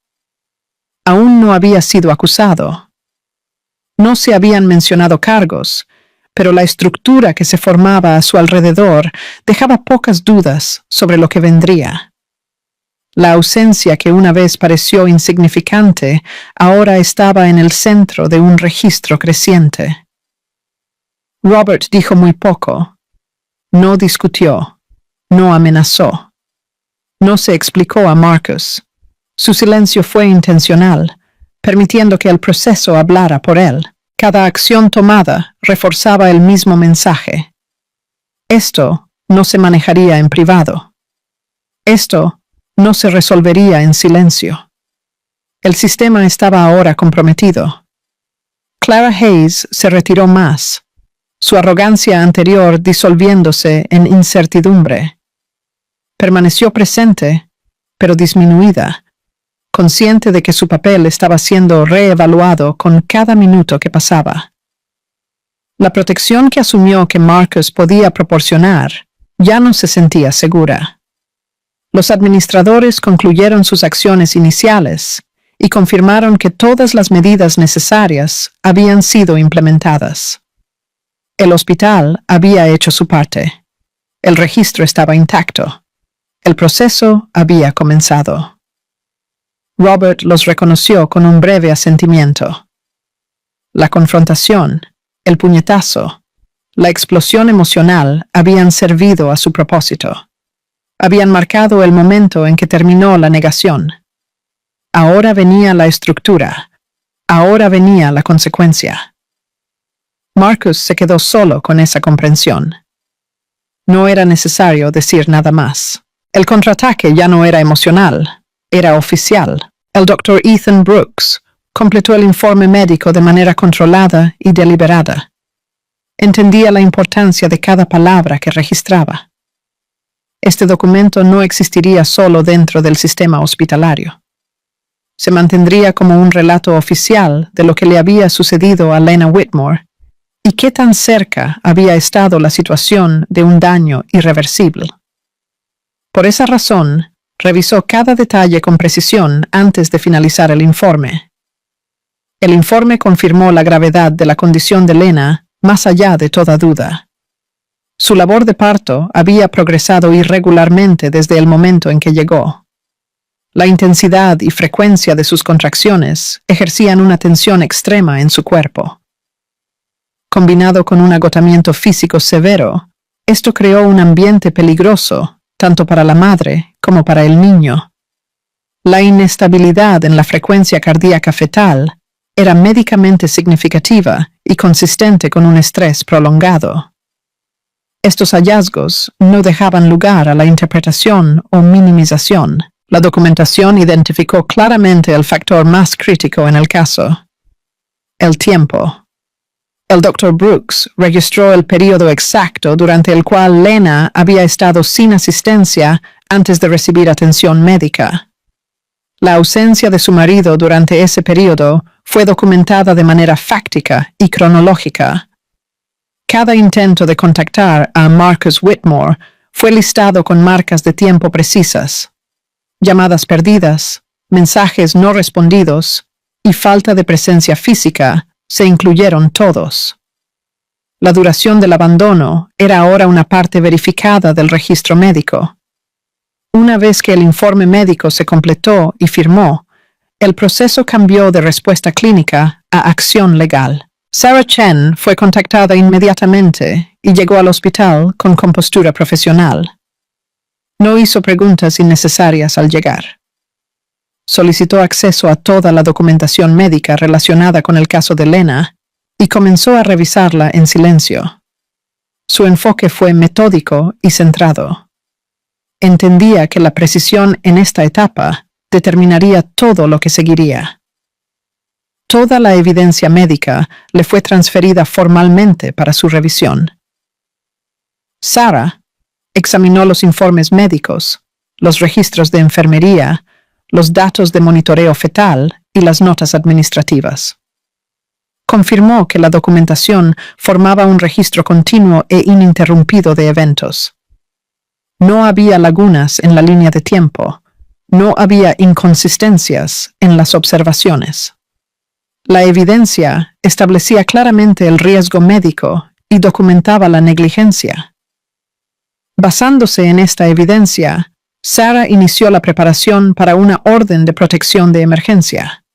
Aún no había sido acusado. No se habían mencionado cargos, pero la estructura que se formaba a su alrededor dejaba pocas dudas sobre lo que vendría. La ausencia que una vez pareció insignificante ahora estaba en el centro de un registro creciente. Robert dijo muy poco. No discutió, no amenazó. No se explicó a Marcus. Su silencio fue intencional, permitiendo que el proceso hablara por él. Cada acción tomada reforzaba el mismo mensaje. Esto no se manejaría en privado. Esto no se resolvería en silencio. El sistema estaba ahora comprometido. Clara Hayes se retiró más, su arrogancia anterior disolviéndose en incertidumbre. Permaneció presente, pero disminuida, consciente de que su papel estaba siendo reevaluado con cada minuto que pasaba. La protección que asumió que Marcus podía proporcionar ya no se sentía segura. Los administradores concluyeron sus acciones iniciales y confirmaron que todas las medidas necesarias habían sido implementadas. El hospital había hecho su parte. El registro estaba intacto. El proceso había comenzado. Robert los reconoció con un breve asentimiento. La confrontación, el puñetazo, la explosión emocional habían servido a su propósito. Habían marcado el momento en que terminó la negación. Ahora venía la estructura. Ahora venía la consecuencia. Marcus se quedó solo con esa comprensión. No era necesario decir nada más. El contraataque ya no era emocional, era oficial. El Dr. Ethan Brooks completó el informe médico de manera controlada y deliberada. Entendía la importancia de cada palabra que registraba. Este documento no existiría solo dentro del sistema hospitalario. Se mantendría como un relato oficial de lo que le había sucedido a Lena Whitmore y qué tan cerca había estado la situación de un daño irreversible. Por esa razón, revisó cada detalle con precisión antes de finalizar el informe. El informe confirmó la gravedad de la condición de Lena más allá de toda duda. Su labor de parto había progresado irregularmente desde el momento en que llegó. La intensidad y frecuencia de sus contracciones ejercían una tensión extrema en su cuerpo. Combinado con un agotamiento físico severo, esto creó un ambiente peligroso, tanto para la madre como para el niño. La inestabilidad en la frecuencia cardíaca fetal era médicamente significativa y consistente con un estrés prolongado. Estos hallazgos no dejaban lugar a la interpretación o minimización. La documentación identificó claramente el factor más crítico en el caso: el tiempo. El Dr. Brooks registró el periodo exacto durante el cual Lena había estado sin asistencia antes de recibir atención médica. La ausencia de su marido durante ese periodo fue documentada de manera fáctica y cronológica. Cada intento de contactar a Marcus Whitmore fue listado con marcas de tiempo precisas. Llamadas perdidas, mensajes no respondidos y falta de presencia física se incluyeron todos. La duración del abandono era ahora una parte verificada del registro médico. Una vez que el informe médico se completó y firmó, el proceso cambió de respuesta clínica a acción legal. Sarah Chen fue contactada inmediatamente y llegó al hospital con compostura profesional. No hizo preguntas innecesarias al llegar. Solicitó acceso a toda la documentación médica relacionada con el caso de Lena y comenzó a revisarla en silencio. Su enfoque fue metódico y centrado. Entendía que la precisión en esta etapa determinaría todo lo que seguiría. Toda la evidencia médica le fue transferida formalmente para su revisión. Sarah examinó los informes médicos, los registros de enfermería, los datos de monitoreo fetal y las notas administrativas. Confirmó que la documentación formaba un registro continuo e ininterrumpido de eventos. No había lagunas en la línea de tiempo, no había inconsistencias en las observaciones. La evidencia establecía claramente el riesgo médico y documentaba la negligencia. Basándose en esta evidencia, Sarah inició la preparación para una orden de protección de emergencia.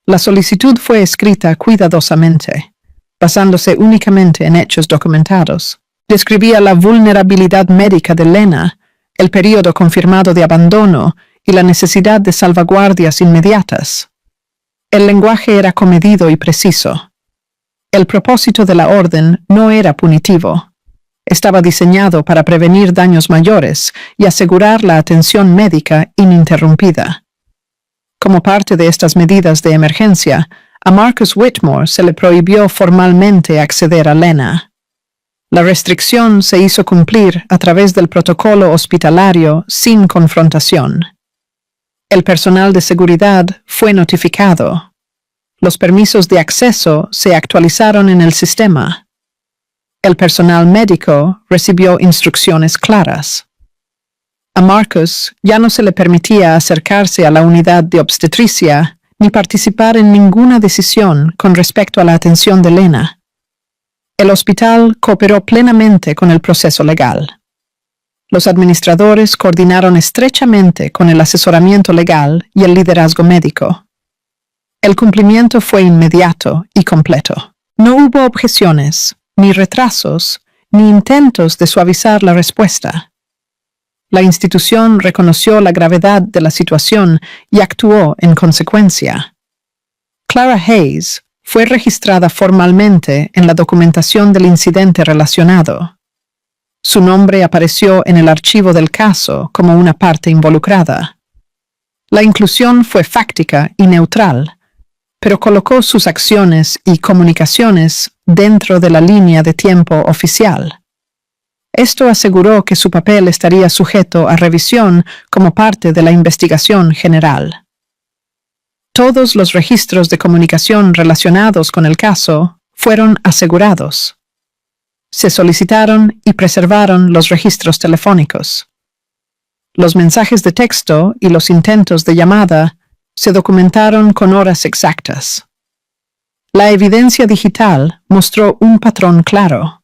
La solicitud fue escrita cuidadosamente, basándose únicamente en hechos documentados. Describía la vulnerabilidad médica de Lena, el periodo confirmado de abandono y la necesidad de salvaguardias inmediatas. El lenguaje era comedido y preciso. El propósito de la orden no era punitivo. Estaba diseñado para prevenir daños mayores y asegurar la atención médica ininterrumpida. Como parte de estas medidas de emergencia, a Marcus Whitmore se le prohibió formalmente acceder a Lena. La restricción se hizo cumplir a través del protocolo hospitalario sin confrontación. El personal de seguridad fue notificado. Los permisos de acceso se actualizaron en el sistema. El personal médico recibió instrucciones claras. A Marcus ya no se le permitía acercarse a la unidad de obstetricia ni participar en ninguna decisión con respecto a la atención de Lena. El hospital cooperó plenamente con el proceso legal. Los administradores coordinaron estrechamente con el asesoramiento legal y el liderazgo médico. El cumplimiento fue inmediato y completo. No hubo objeciones, ni retrasos, ni intentos de suavizar la respuesta. La institución reconoció la gravedad de la situación y actuó en consecuencia. Clara Hayes fue registrada formalmente en la documentación del incidente relacionado. Su nombre apareció en el archivo del caso como una parte involucrada. La inclusión fue fáctica y neutral, pero colocó sus acciones y comunicaciones dentro de la línea de tiempo oficial. Esto aseguró que su papel estaría sujeto a revisión como parte de la investigación general. Todos los registros de comunicación relacionados con el caso fueron asegurados. Se solicitaron y preservaron los registros telefónicos. Los mensajes de texto y los intentos de llamada se documentaron con horas exactas. La evidencia digital mostró un patrón claro.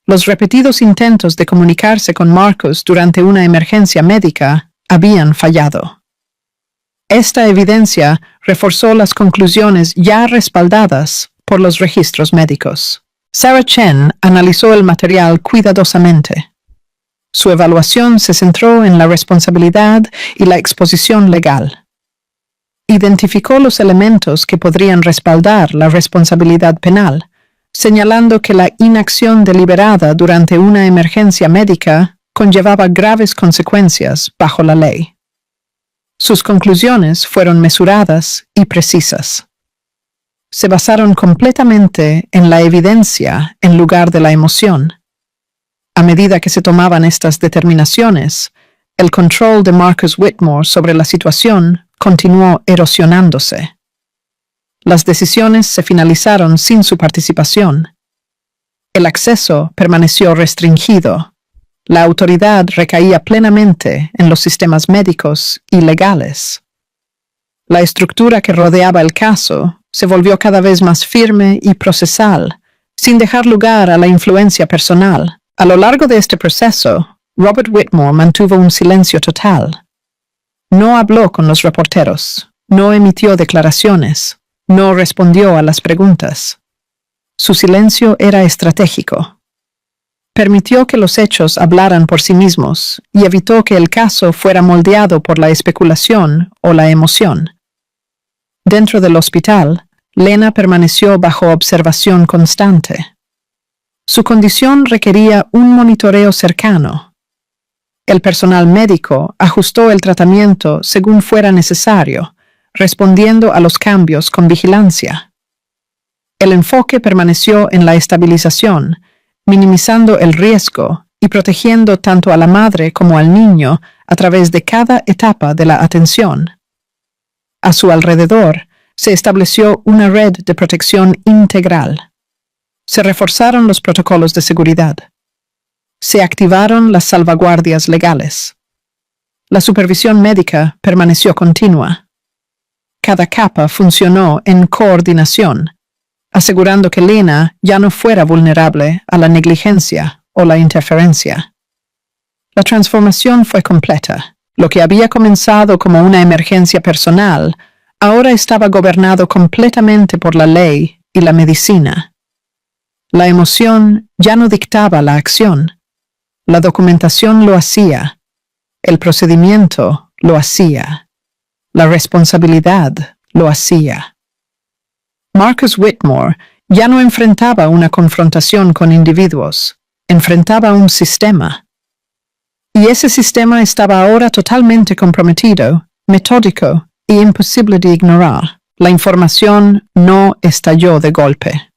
Los repetidos intentos de comunicarse con Marcus durante una emergencia médica habían fallado. Esta evidencia reforzó las conclusiones ya respaldadas por los registros médicos. Sarah Chen analizó el material cuidadosamente. Su evaluación se centró en la responsabilidad y la exposición legal. Identificó los elementos que podrían respaldar la responsabilidad penal, señalando que la inacción deliberada durante una emergencia médica conllevaba graves consecuencias bajo la ley. Sus conclusiones fueron mesuradas y precisas. Se basaron completamente en la evidencia en lugar de la emoción. A medida que se tomaban estas determinaciones, el control de Marcus Whitmore sobre la situación continuó erosionándose. Las decisiones se finalizaron sin su participación. El acceso permaneció restringido. La autoridad recaía plenamente en los sistemas médicos y legales. La estructura que rodeaba el caso se volvió cada vez más firme y procesal, sin dejar lugar a la influencia personal. A lo largo de este proceso, Robert Whitmore mantuvo un silencio total. No habló con los reporteros, no emitió declaraciones, no respondió a las preguntas. Su silencio era estratégico. Permitió que los hechos hablaran por sí mismos y evitó que el caso fuera moldeado por la especulación o la emoción. Dentro del hospital, Lena permaneció bajo observación constante. Su condición requería un monitoreo cercano. El personal médico ajustó el tratamiento según fuera necesario, respondiendo a los cambios con vigilancia. El enfoque permaneció en la estabilización, minimizando el riesgo y protegiendo tanto a la madre como al niño a través de cada etapa de la atención. A su alrededor se estableció una red de protección integral. Se reforzaron los protocolos de seguridad. Se activaron las salvaguardias legales. La supervisión médica permaneció continua. Cada capa funcionó en coordinación, asegurando que Lena ya no fuera vulnerable a la negligencia o la interferencia. La transformación fue completa. Lo que había comenzado como una emergencia personal ahora estaba gobernado completamente por la ley y la medicina. La emoción ya no dictaba la acción. La documentación lo hacía. El procedimiento lo hacía. La responsabilidad lo hacía. Marcus Whitmore ya no enfrentaba una confrontación con individuos, enfrentaba un sistema. Y ese sistema estaba ahora totalmente comprometido, metódico y imposible de ignorar. La información no estalló de golpe.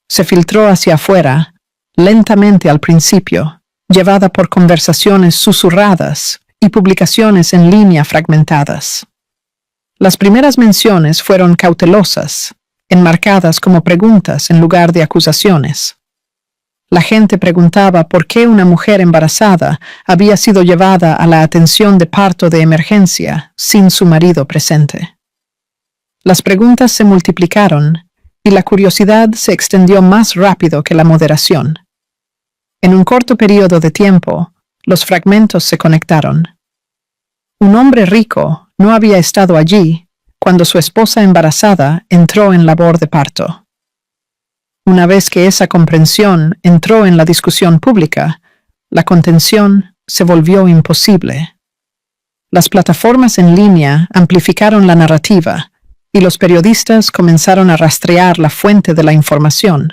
Se filtró hacia afuera, lentamente al principio, llevada por conversaciones susurradas y publicaciones en línea fragmentadas. Las primeras menciones fueron cautelosas, enmarcadas como preguntas en lugar de acusaciones. La gente preguntaba por qué una mujer embarazada había sido llevada a la atención de parto de emergencia sin su marido presente. Las preguntas se multiplicaron y la curiosidad se extendió más rápido que la moderación. En un corto periodo de tiempo, los fragmentos se conectaron. Un hombre rico no había estado allí cuando su esposa embarazada entró en labor de parto. Una vez que esa comprensión entró en la discusión pública, la contención se volvió imposible. Las plataformas en línea amplificaron la narrativa y los periodistas comenzaron a rastrear la fuente de la información.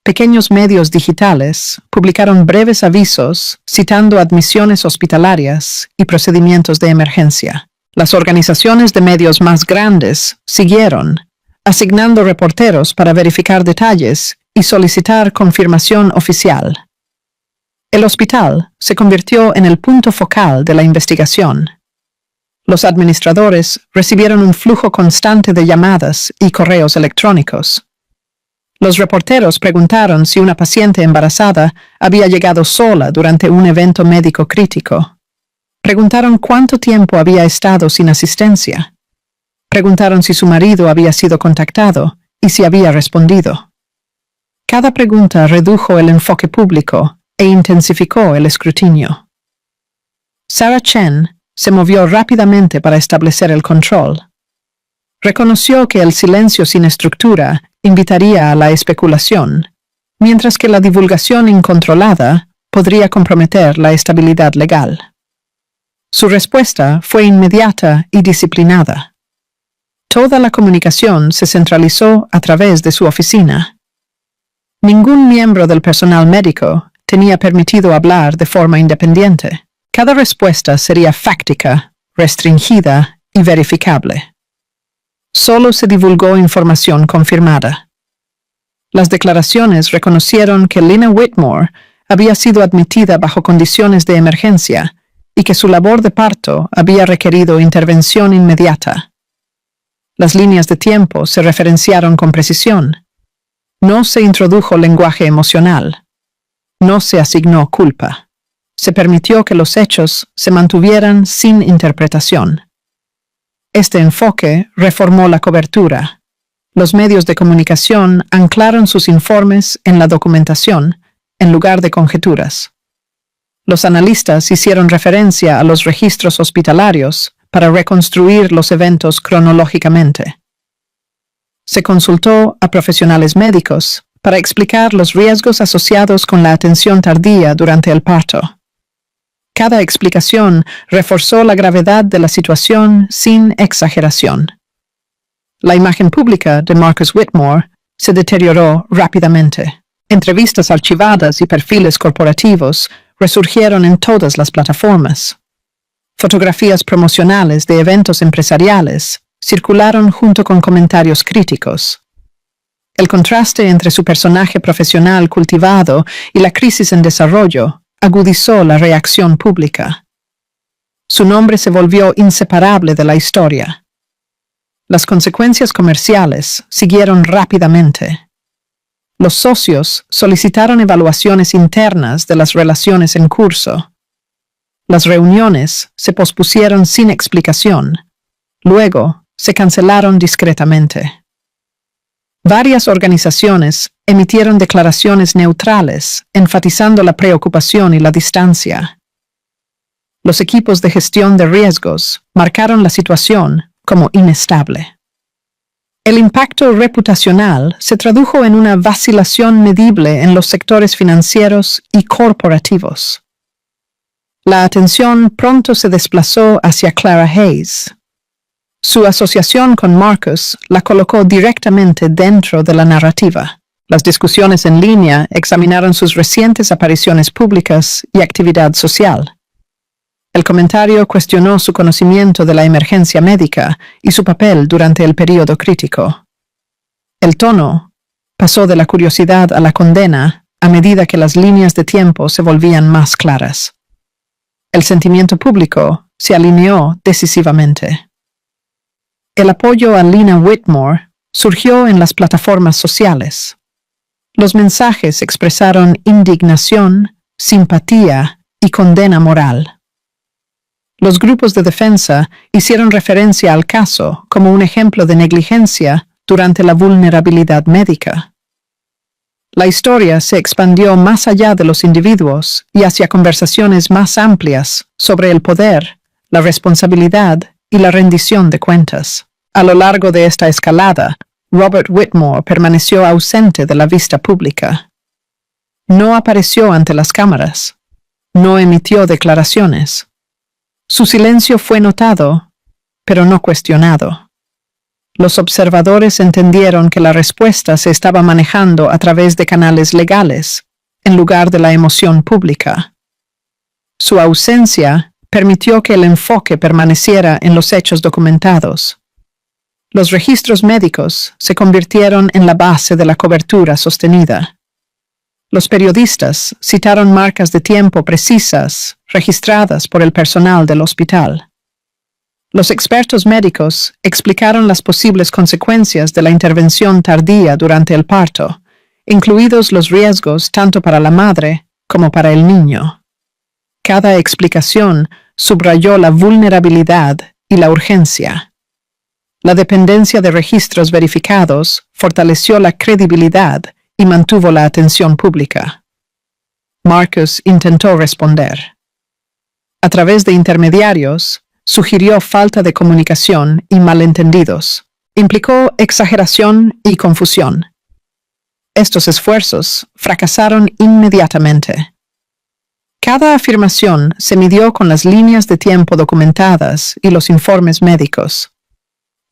Pequeños medios digitales publicaron breves avisos citando admisiones hospitalarias y procedimientos de emergencia. Las organizaciones de medios más grandes siguieron, asignando reporteros para verificar detalles y solicitar confirmación oficial. El hospital se convirtió en el punto focal de la investigación. Los administradores recibieron un flujo constante de llamadas y correos electrónicos. Los reporteros preguntaron si una paciente embarazada había llegado sola durante un evento médico crítico. Preguntaron cuánto tiempo había estado sin asistencia. Preguntaron si su marido había sido contactado y si había respondido. Cada pregunta redujo el enfoque público e intensificó el escrutinio. Sarah Chen se movió rápidamente para establecer el control. Reconoció que el silencio sin estructura invitaría a la especulación, mientras que la divulgación incontrolada podría comprometer la estabilidad legal. Su respuesta fue inmediata y disciplinada. Toda la comunicación se centralizó a través de su oficina. Ningún miembro del personal médico tenía permitido hablar de forma independiente. Cada respuesta sería fáctica, restringida y verificable. Solo se divulgó información confirmada. Las declaraciones reconocieron que Lina Whitmore había sido admitida bajo condiciones de emergencia y que su labor de parto había requerido intervención inmediata. Las líneas de tiempo se referenciaron con precisión. No se introdujo lenguaje emocional. No se asignó culpa. Se permitió que los hechos se mantuvieran sin interpretación. Este enfoque reformó la cobertura. Los medios de comunicación anclaron sus informes en la documentación, en lugar de conjeturas. Los analistas hicieron referencia a los registros hospitalarios para reconstruir los eventos cronológicamente. Se consultó a profesionales médicos para explicar los riesgos asociados con la atención tardía durante el parto. Cada explicación reforzó la gravedad de la situación sin exageración. La imagen pública de Marcus Whitmore se deterioró rápidamente. Entrevistas archivadas y perfiles corporativos resurgieron en todas las plataformas. Fotografías promocionales de eventos empresariales circularon junto con comentarios críticos. El contraste entre su personaje profesional cultivado y la crisis en desarrollo agudizó la reacción pública. Su nombre se volvió inseparable de la historia. Las consecuencias comerciales siguieron rápidamente. Los socios solicitaron evaluaciones internas de las relaciones en curso. Las reuniones se pospusieron sin explicación. Luego, se cancelaron discretamente. Varias organizaciones emitieron declaraciones neutrales, enfatizando la preocupación y la distancia. Los equipos de gestión de riesgos marcaron la situación como inestable. El impacto reputacional se tradujo en una vacilación medible en los sectores financieros y corporativos. La atención pronto se desplazó hacia Clara Hayes. Su asociación con Marcus la colocó directamente dentro de la narrativa. Las discusiones en línea examinaron sus recientes apariciones públicas y actividad social. El comentario cuestionó su conocimiento de la emergencia médica y su papel durante el período crítico. El tono pasó de la curiosidad a la condena a medida que las líneas de tiempo se volvían más claras. El sentimiento público se alineó decisivamente. El apoyo a Lena Whitmore surgió en las plataformas sociales. Los mensajes expresaron indignación, simpatía y condena moral. Los grupos de defensa hicieron referencia al caso como un ejemplo de negligencia durante la vulnerabilidad médica. La historia se expandió más allá de los individuos y hacia conversaciones más amplias sobre el poder, la responsabilidad y la rendición de cuentas. A lo largo de esta escalada, Robert Whitmore permaneció ausente de la vista pública. No apareció ante las cámaras. No emitió declaraciones. Su silencio fue notado, pero no cuestionado. Los observadores entendieron que la respuesta se estaba manejando a través de canales legales, en lugar de la emoción pública. Su ausencia permitió que el enfoque permaneciera en los hechos documentados. Los registros médicos se convirtieron en la base de la cobertura sostenida. Los periodistas citaron marcas de tiempo precisas, registradas por el personal del hospital. Los expertos médicos explicaron las posibles consecuencias de la intervención tardía durante el parto, incluidos los riesgos tanto para la madre como para el niño. Cada explicación subrayó la vulnerabilidad y la urgencia. La dependencia de registros verificados fortaleció la credibilidad y mantuvo la atención pública. Marcus intentó responder. A través de intermediarios, sugirió falta de comunicación y malentendidos. Implicó exageración y confusión. Estos esfuerzos fracasaron inmediatamente. Cada afirmación se midió con las líneas de tiempo documentadas y los informes médicos.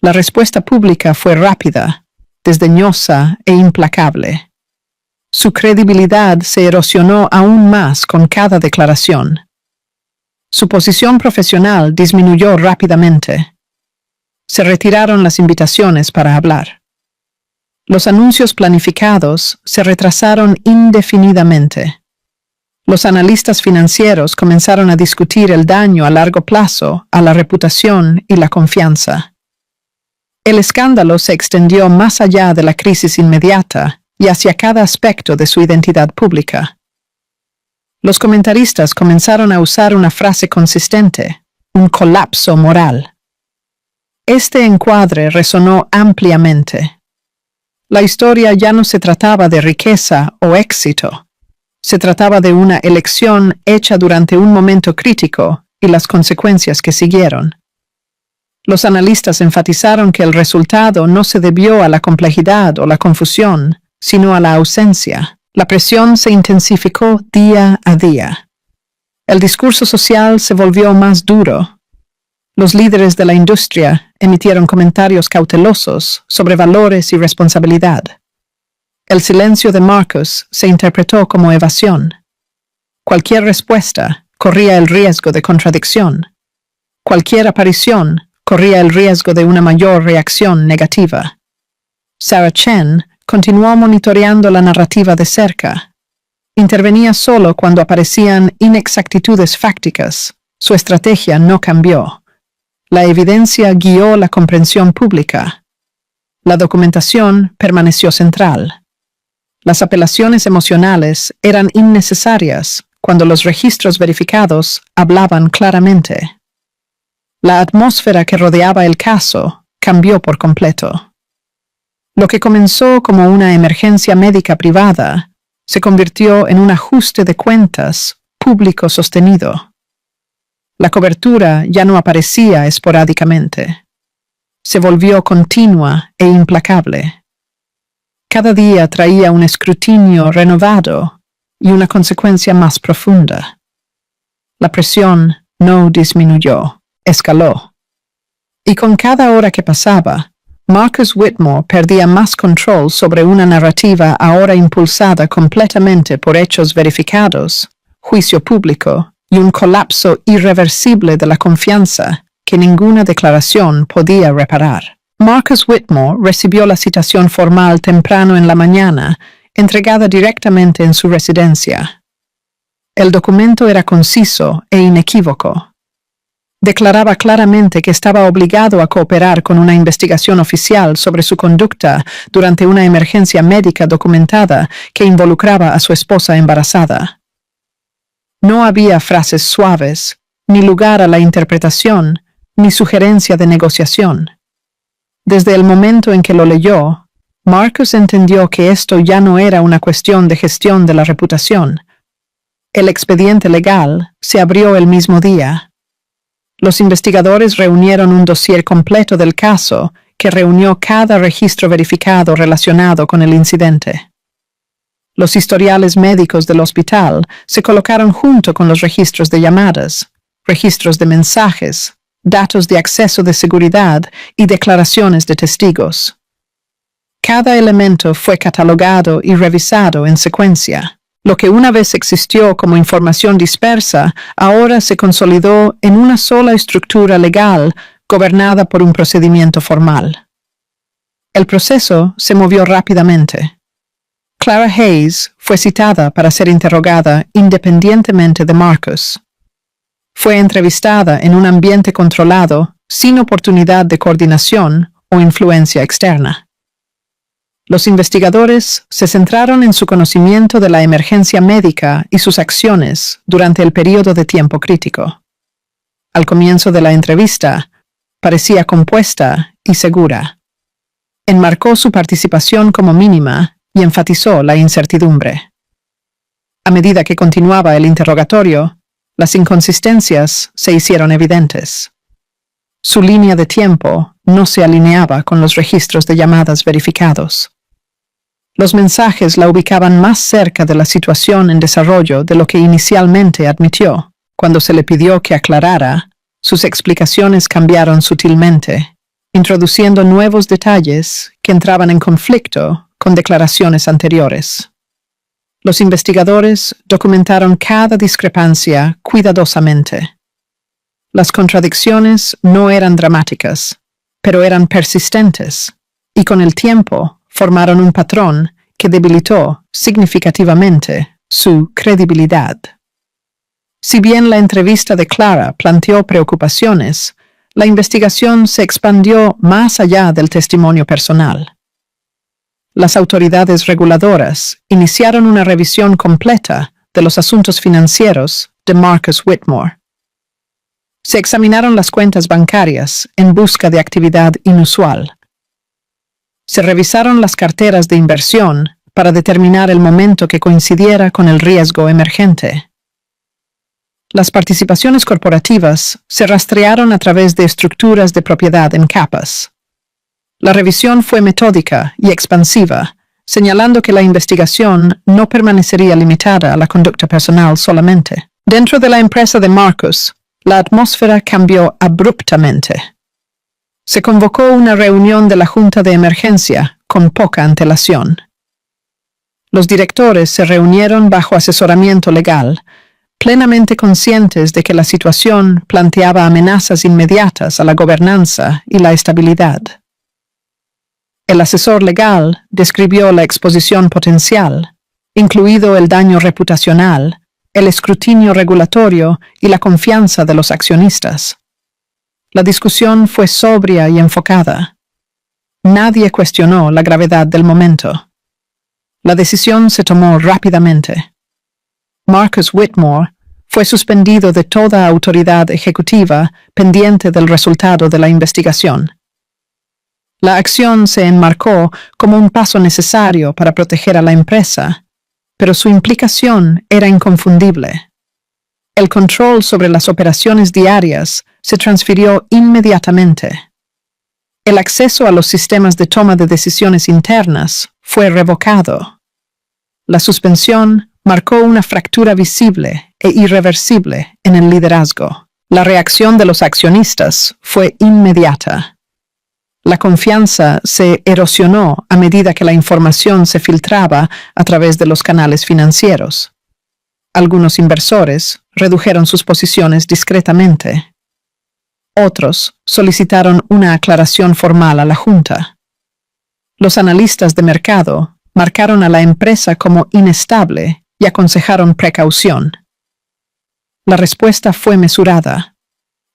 La respuesta pública fue rápida, desdeñosa e implacable. Su credibilidad se erosionó aún más con cada declaración. Su posición profesional disminuyó rápidamente. Se retiraron las invitaciones para hablar. Los anuncios planificados se retrasaron indefinidamente. Los analistas financieros comenzaron a discutir el daño a largo plazo a la reputación y la confianza. El escándalo se extendió más allá de la crisis inmediata y hacia cada aspecto de su identidad pública. Los comentaristas comenzaron a usar una frase consistente, un colapso moral. Este encuadre resonó ampliamente. La historia ya no se trataba de riqueza o éxito. Se trataba de una elección hecha durante un momento crítico y las consecuencias que siguieron. Los analistas enfatizaron que el resultado no se debió a la complejidad o la confusión, sino a la ausencia. La presión se intensificó día a día. El discurso social se volvió más duro. Los líderes de la industria emitieron comentarios cautelosos sobre valores y responsabilidad. El silencio de Marcus se interpretó como evasión. Cualquier respuesta corría el riesgo de contradicción. Cualquier aparición corría el riesgo de una mayor reacción negativa. Sarah Chen continuó monitoreando la narrativa de cerca. Intervenía solo cuando aparecían inexactitudes fácticas. Su estrategia no cambió. La evidencia guió la comprensión pública. La documentación permaneció central. Las apelaciones emocionales eran innecesarias cuando los registros verificados hablaban claramente. La atmósfera que rodeaba el caso cambió por completo. Lo que comenzó como una emergencia médica privada se convirtió en un ajuste de cuentas público sostenido. La cobertura ya no aparecía esporádicamente. Se volvió continua e implacable. Cada día traía un escrutinio renovado y una consecuencia más profunda. La presión no disminuyó, escaló. Y con cada hora que pasaba, Marcus Whitmore perdía más control sobre una narrativa ahora impulsada completamente por hechos verificados, juicio público y un colapso irreversible de la confianza que ninguna declaración podía reparar. Marcus Whitmore recibió la citación formal temprano en la mañana, entregada directamente en su residencia. El documento era conciso e inequívoco. Declaraba claramente que estaba obligado a cooperar con una investigación oficial sobre su conducta durante una emergencia médica documentada que involucraba a su esposa embarazada. No había frases suaves, ni lugar a la interpretación, ni sugerencia de negociación. Desde el momento en que lo leyó, Marcus entendió que esto ya no era una cuestión de gestión de la reputación. El expediente legal se abrió el mismo día. Los investigadores reunieron un dossier completo del caso que reunió cada registro verificado relacionado con el incidente. Los historiales médicos del hospital se colocaron junto con los registros de llamadas, registros de mensajes, datos de acceso de seguridad y declaraciones de testigos. Cada elemento fue catalogado y revisado en secuencia. Lo que una vez existió como información dispersa, ahora se consolidó en una sola estructura legal gobernada por un procedimiento formal. El proceso se movió rápidamente. Clara Hayes fue citada para ser interrogada independientemente de Marcus. Fue entrevistada en un ambiente controlado, sin oportunidad de coordinación o influencia externa. Los investigadores se centraron en su conocimiento de la emergencia médica y sus acciones durante el periodo de tiempo crítico. Al comienzo de la entrevista, parecía compuesta y segura. Enmarcó su participación como mínima y enfatizó la incertidumbre. A medida que continuaba el interrogatorio, las inconsistencias se hicieron evidentes. Su línea de tiempo no se alineaba con los registros de llamadas verificados. Los mensajes la ubicaban más cerca de la situación en desarrollo de lo que inicialmente admitió. Cuando se le pidió que aclarara, sus explicaciones cambiaron sutilmente, introduciendo nuevos detalles que entraban en conflicto con declaraciones anteriores. Los investigadores documentaron cada discrepancia cuidadosamente. Las contradicciones no eran dramáticas, pero eran persistentes, y con el tiempo formaron un patrón que debilitó significativamente su credibilidad. Si bien la entrevista de Clara planteó preocupaciones, la investigación se expandió más allá del testimonio personal. Las autoridades reguladoras iniciaron una revisión completa de los asuntos financieros de Marcus Whitmore. Se examinaron las cuentas bancarias en busca de actividad inusual. Se revisaron las carteras de inversión para determinar el momento que coincidiera con el riesgo emergente. Las participaciones corporativas se rastrearon a través de estructuras de propiedad en capas. La revisión fue metódica y expansiva, señalando que la investigación no permanecería limitada a la conducta personal solamente. Dentro de la empresa de Marcus, la atmósfera cambió abruptamente. Se convocó una reunión de la Junta de Emergencia con poca antelación. Los directores se reunieron bajo asesoramiento legal, plenamente conscientes de que la situación planteaba amenazas inmediatas a la gobernanza y la estabilidad. El asesor legal describió la exposición potencial, incluido el daño reputacional, el escrutinio regulatorio y la confianza de los accionistas. La discusión fue sobria y enfocada. Nadie cuestionó la gravedad del momento. La decisión se tomó rápidamente. Marcus Whitmore fue suspendido de toda autoridad ejecutiva pendiente del resultado de la investigación. La acción se enmarcó como un paso necesario para proteger a la empresa, pero su implicación era inconfundible. El control sobre las operaciones diarias se transfirió inmediatamente. El acceso a los sistemas de toma de decisiones internas fue revocado. La suspensión marcó una fractura visible e irreversible en el liderazgo. La reacción de los accionistas fue inmediata. La confianza se erosionó a medida que la información se filtraba a través de los canales financieros. Algunos inversores redujeron sus posiciones discretamente. Otros solicitaron una aclaración formal a la Junta. Los analistas de mercado marcaron a la empresa como inestable y aconsejaron precaución. La respuesta fue mesurada,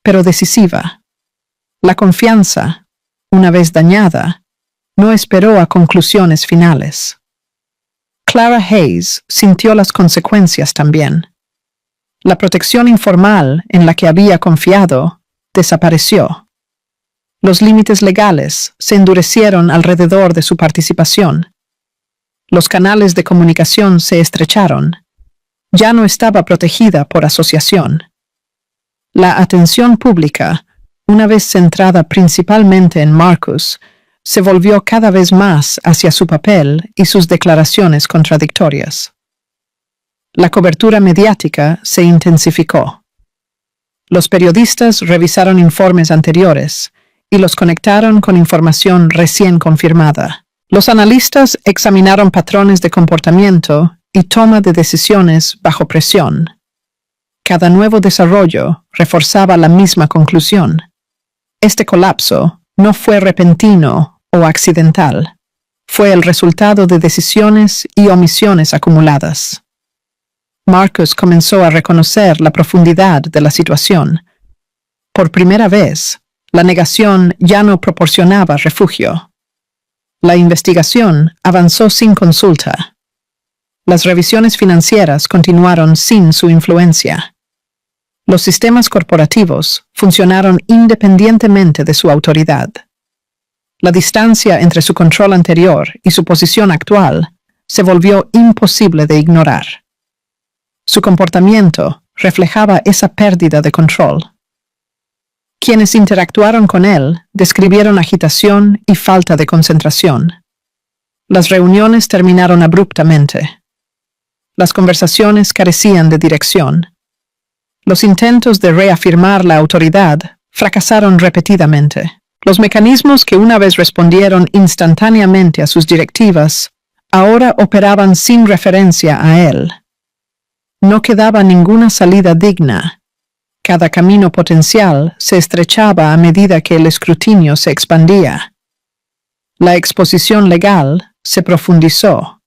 pero decisiva. La confianza, una vez dañada, no esperó a conclusiones finales. Clara Hayes sintió las consecuencias también. La protección informal en la que había confiado desapareció. Los límites legales se endurecieron alrededor de su participación. Los canales de comunicación se estrecharon. Ya no estaba protegida por asociación. La atención pública, una vez centrada principalmente en Marcus, se volvió cada vez más hacia su papel y sus declaraciones contradictorias. La cobertura mediática se intensificó. Los periodistas revisaron informes anteriores y los conectaron con información recién confirmada. Los analistas examinaron patrones de comportamiento y toma de decisiones bajo presión. Cada nuevo desarrollo reforzaba la misma conclusión. Este colapso no fue repentino o accidental. Fue el resultado de decisiones y omisiones acumuladas. Marcus comenzó a reconocer la profundidad de la situación. Por primera vez, la negación ya no proporcionaba refugio. La investigación avanzó sin consulta. Las revisiones financieras continuaron sin su influencia. Los sistemas corporativos funcionaron independientemente de su autoridad. La distancia entre su control anterior y su posición actual se volvió imposible de ignorar. Su comportamiento reflejaba esa pérdida de control. Quienes interactuaron con él describieron agitación y falta de concentración. Las reuniones terminaron abruptamente. Las conversaciones carecían de dirección. Los intentos de reafirmar la autoridad fracasaron repetidamente. Los mecanismos que una vez respondieron instantáneamente a sus directivas, ahora operaban sin referencia a él. No quedaba ninguna salida digna. Cada camino potencial se estrechaba a medida que el escrutinio se expandía. La exposición legal se profundizó.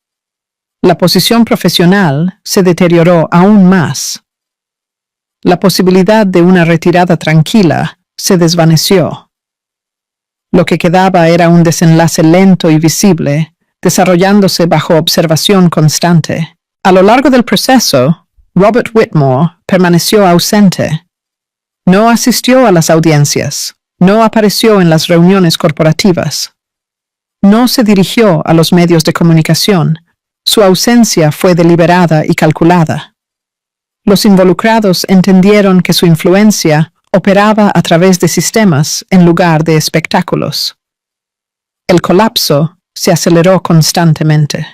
La posición profesional se deterioró aún más. La posibilidad de una retirada tranquila se desvaneció. Lo que quedaba era un desenlace lento y visible, desarrollándose bajo observación constante. A lo largo del proceso, Robert Whitmore permaneció ausente. No asistió a las audiencias, no apareció en las reuniones corporativas. No se dirigió a los medios de comunicación. Su ausencia fue deliberada y calculada. Los involucrados entendieron que su influencia operaba a través de sistemas en lugar de espectáculos. El colapso se aceleró constantemente.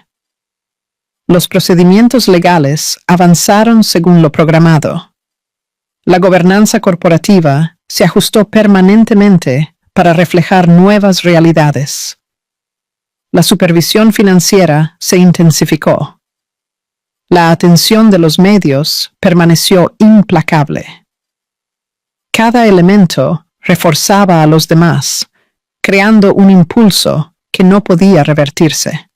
Los procedimientos legales avanzaron según lo programado. La gobernanza corporativa se ajustó permanentemente para reflejar nuevas realidades. La supervisión financiera se intensificó. La atención de los medios permaneció implacable. Cada elemento reforzaba a los demás, creando un impulso que no podía revertirse.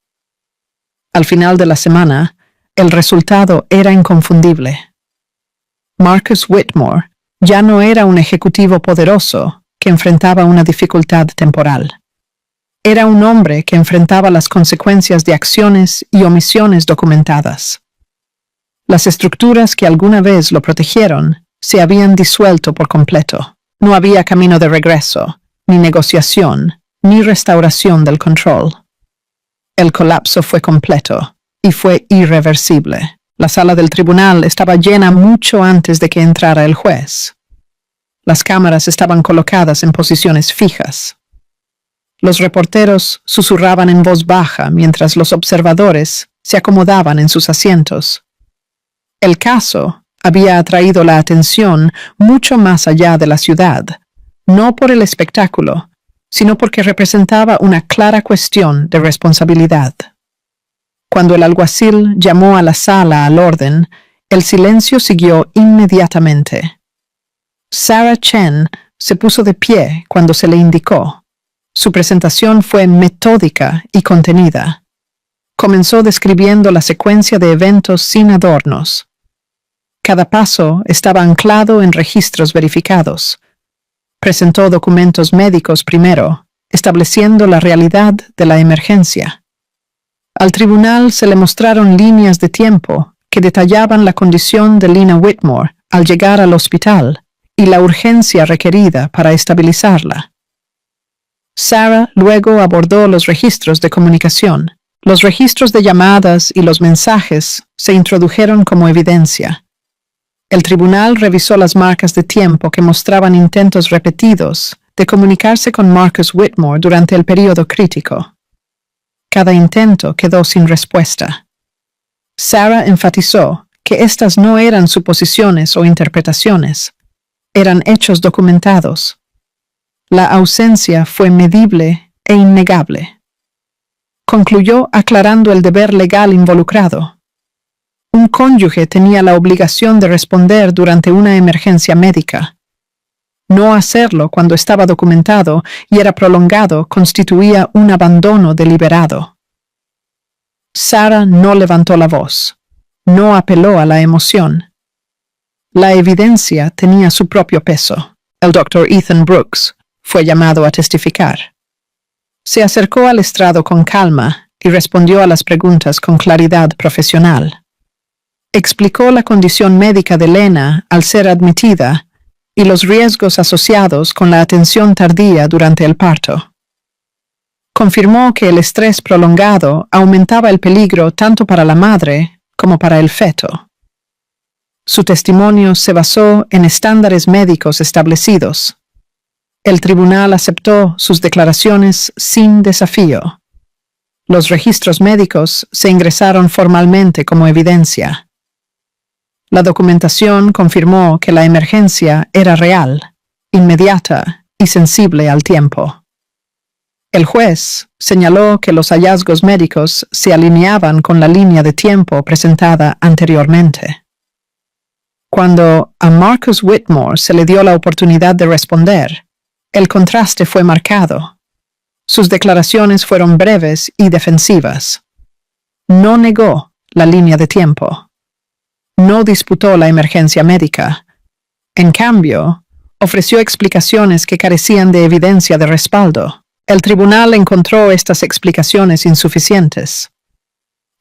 Al final de la semana, el resultado era inconfundible. Marcus Whitmore ya no era un ejecutivo poderoso que enfrentaba una dificultad temporal. Era un hombre que enfrentaba las consecuencias de acciones y omisiones documentadas. Las estructuras que alguna vez lo protegieron se habían disuelto por completo. No había camino de regreso, ni negociación, ni restauración del control. El colapso fue completo y fue irreversible. La sala del tribunal estaba llena mucho antes de que entrara el juez. Las cámaras estaban colocadas en posiciones fijas. Los reporteros susurraban en voz baja mientras los observadores se acomodaban en sus asientos. El caso había atraído la atención mucho más allá de la ciudad, no por el espectáculo, sino porque representaba una clara cuestión de responsabilidad. Cuando el alguacil llamó a la sala al orden El silencio siguió inmediatamente. Sarah Chen se puso de pie cuando se le indicó. Su presentación fue metódica y contenida. Comenzó describiendo la secuencia de eventos sin adornos. Cada paso estaba anclado en registros verificados. Presentó documentos médicos primero, estableciendo la realidad de la emergencia. Al tribunal se le mostraron líneas de tiempo que detallaban la condición de Lena Whitmore al llegar al hospital y la urgencia requerida para estabilizarla. Sarah luego abordó los registros de comunicación. Los registros de llamadas y los mensajes se introdujeron como evidencia. El tribunal revisó las marcas de tiempo que mostraban intentos repetidos de comunicarse con Marcus Whitmore durante el período crítico. Cada intento quedó sin respuesta. Sarah enfatizó que estas no eran suposiciones o interpretaciones, eran hechos documentados. La ausencia fue medible e innegable. Concluyó aclarando el deber legal involucrado. Un cónyuge tenía la obligación de responder durante una emergencia médica. No hacerlo cuando estaba documentado y era prolongado constituía un abandono deliberado. Sarah no levantó la voz, no apeló a la emoción. La evidencia tenía su propio peso. El Dr. Ethan Brooks fue llamado a testificar. Se acercó al estrado con calma y respondió a las preguntas con claridad profesional. Explicó la condición médica de Lena al ser admitida y los riesgos asociados con la atención tardía durante el parto. Confirmó que el estrés prolongado aumentaba el peligro tanto para la madre como para el feto. Su testimonio se basó en estándares médicos establecidos. El tribunal aceptó sus declaraciones sin desafío. Los registros médicos se ingresaron formalmente como evidencia. La documentación confirmó que la emergencia era real, inmediata y sensible al tiempo. El juez señaló que los hallazgos médicos se alineaban con la línea de tiempo presentada anteriormente. Cuando a Marcus Whitmore se le dio la oportunidad de responder, el contraste fue marcado. Sus declaraciones fueron breves y defensivas. No negó la línea de tiempo. No disputó la emergencia médica. En cambio, ofreció explicaciones que carecían de evidencia de respaldo. El tribunal encontró estas explicaciones insuficientes.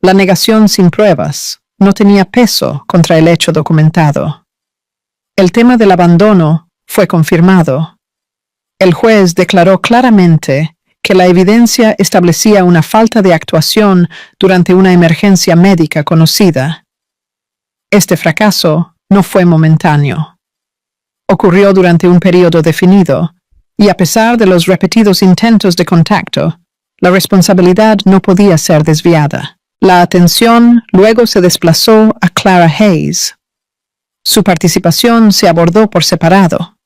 La negación sin pruebas no tenía peso contra el hecho documentado. El tema del abandono fue confirmado. El juez declaró claramente que la evidencia establecía una falta de actuación durante una emergencia médica conocida. Este fracaso no fue momentáneo. Ocurrió durante un periodo definido, y a pesar de los repetidos intentos de contacto, la responsabilidad no podía ser desviada. La atención luego se desplazó a Clara Hayes. Su participación se abordó por separado.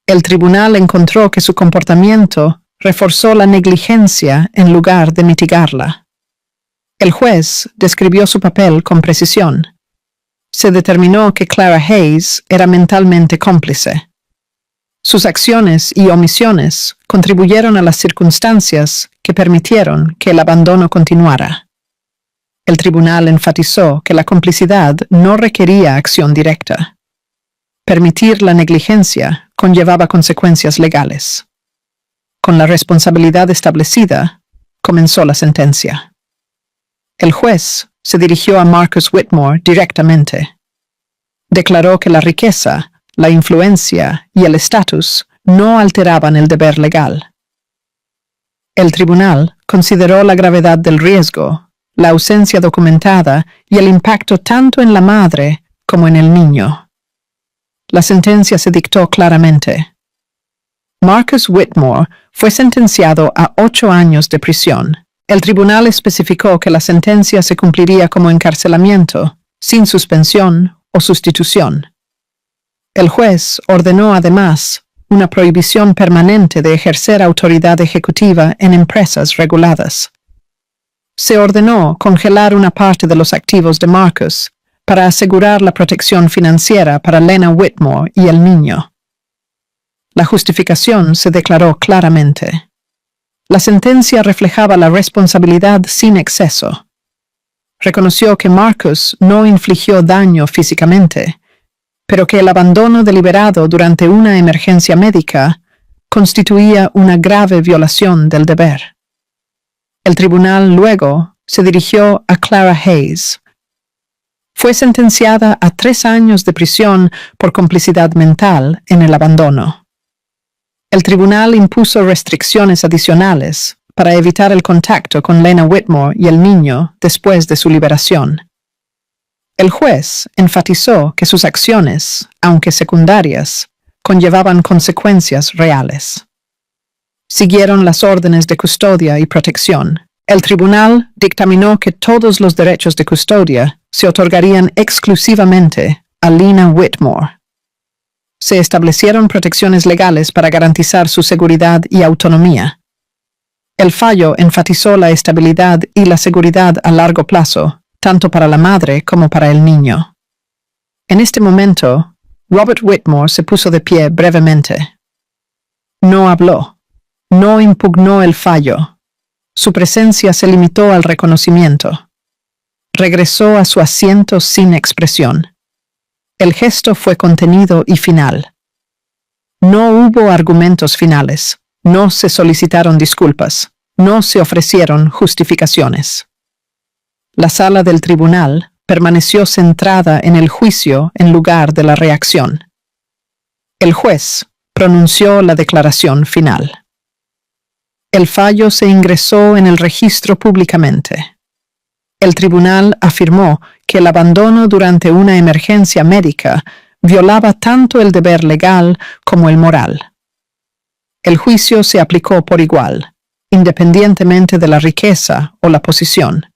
El tribunal encontró que su comportamiento reforzó la negligencia en lugar de mitigarla. El juez describió su papel con precisión. Se determinó que Clara Hayes era mentalmente cómplice. Sus acciones y omisiones contribuyeron a las circunstancias que permitieron que el abandono continuara. El tribunal enfatizó que la complicidad no requería acción directa. Permitir la negligencia conllevaba consecuencias legales. Con la responsabilidad establecida, comenzó la sentencia. El juez se dirigió a Marcus Whitmore directamente. Declaró que la riqueza, la influencia y el estatus no alteraban el deber legal. El tribunal consideró la gravedad del riesgo, la ausencia documentada y el impacto tanto en la madre como en el niño. La sentencia se dictó claramente. Marcus Whitmore fue sentenciado a 8 años de prisión. El tribunal especificó que la sentencia se cumpliría como encarcelamiento, sin suspensión o sustitución. El juez ordenó además una prohibición permanente de ejercer autoridad ejecutiva en empresas reguladas. Se ordenó congelar una parte de los activos de Marcus, para asegurar la protección financiera para Lena Whitmore y el niño. La justificación se declaró claramente. La sentencia reflejaba la responsabilidad sin exceso. Reconoció que Marcus no infligió daño físicamente, pero que el abandono deliberado durante una emergencia médica constituía una grave violación del deber. El tribunal luego se dirigió a Clara Hayes. Fue sentenciada a 3 años de prisión por complicidad mental en el abandono. El tribunal impuso restricciones adicionales para evitar el contacto con Lena Whitmore y el niño después de su liberación. El juez enfatizó que sus acciones, aunque secundarias, conllevaban consecuencias reales. Siguieron las órdenes de custodia y protección. El tribunal dictaminó que todos los derechos de custodia se otorgarían exclusivamente a Lena Whitmore. Se establecieron protecciones legales para garantizar su seguridad y autonomía. El fallo enfatizó la estabilidad y la seguridad a largo plazo, tanto para la madre como para el niño. En este momento, Robert Whitmore se puso de pie brevemente. No habló, no impugnó el fallo. Su presencia se limitó al reconocimiento. Regresó a su asiento sin expresión. El gesto fue contenido y final. No hubo argumentos finales, no se solicitaron disculpas, no se ofrecieron justificaciones. La sala del tribunal permaneció centrada en el juicio en lugar de la reacción. El juez pronunció la declaración final. El fallo se ingresó en el registro públicamente. El tribunal afirmó que el abandono durante una emergencia médica violaba tanto el deber legal como el moral. El juicio se aplicó por igual, independientemente de la riqueza o la posición.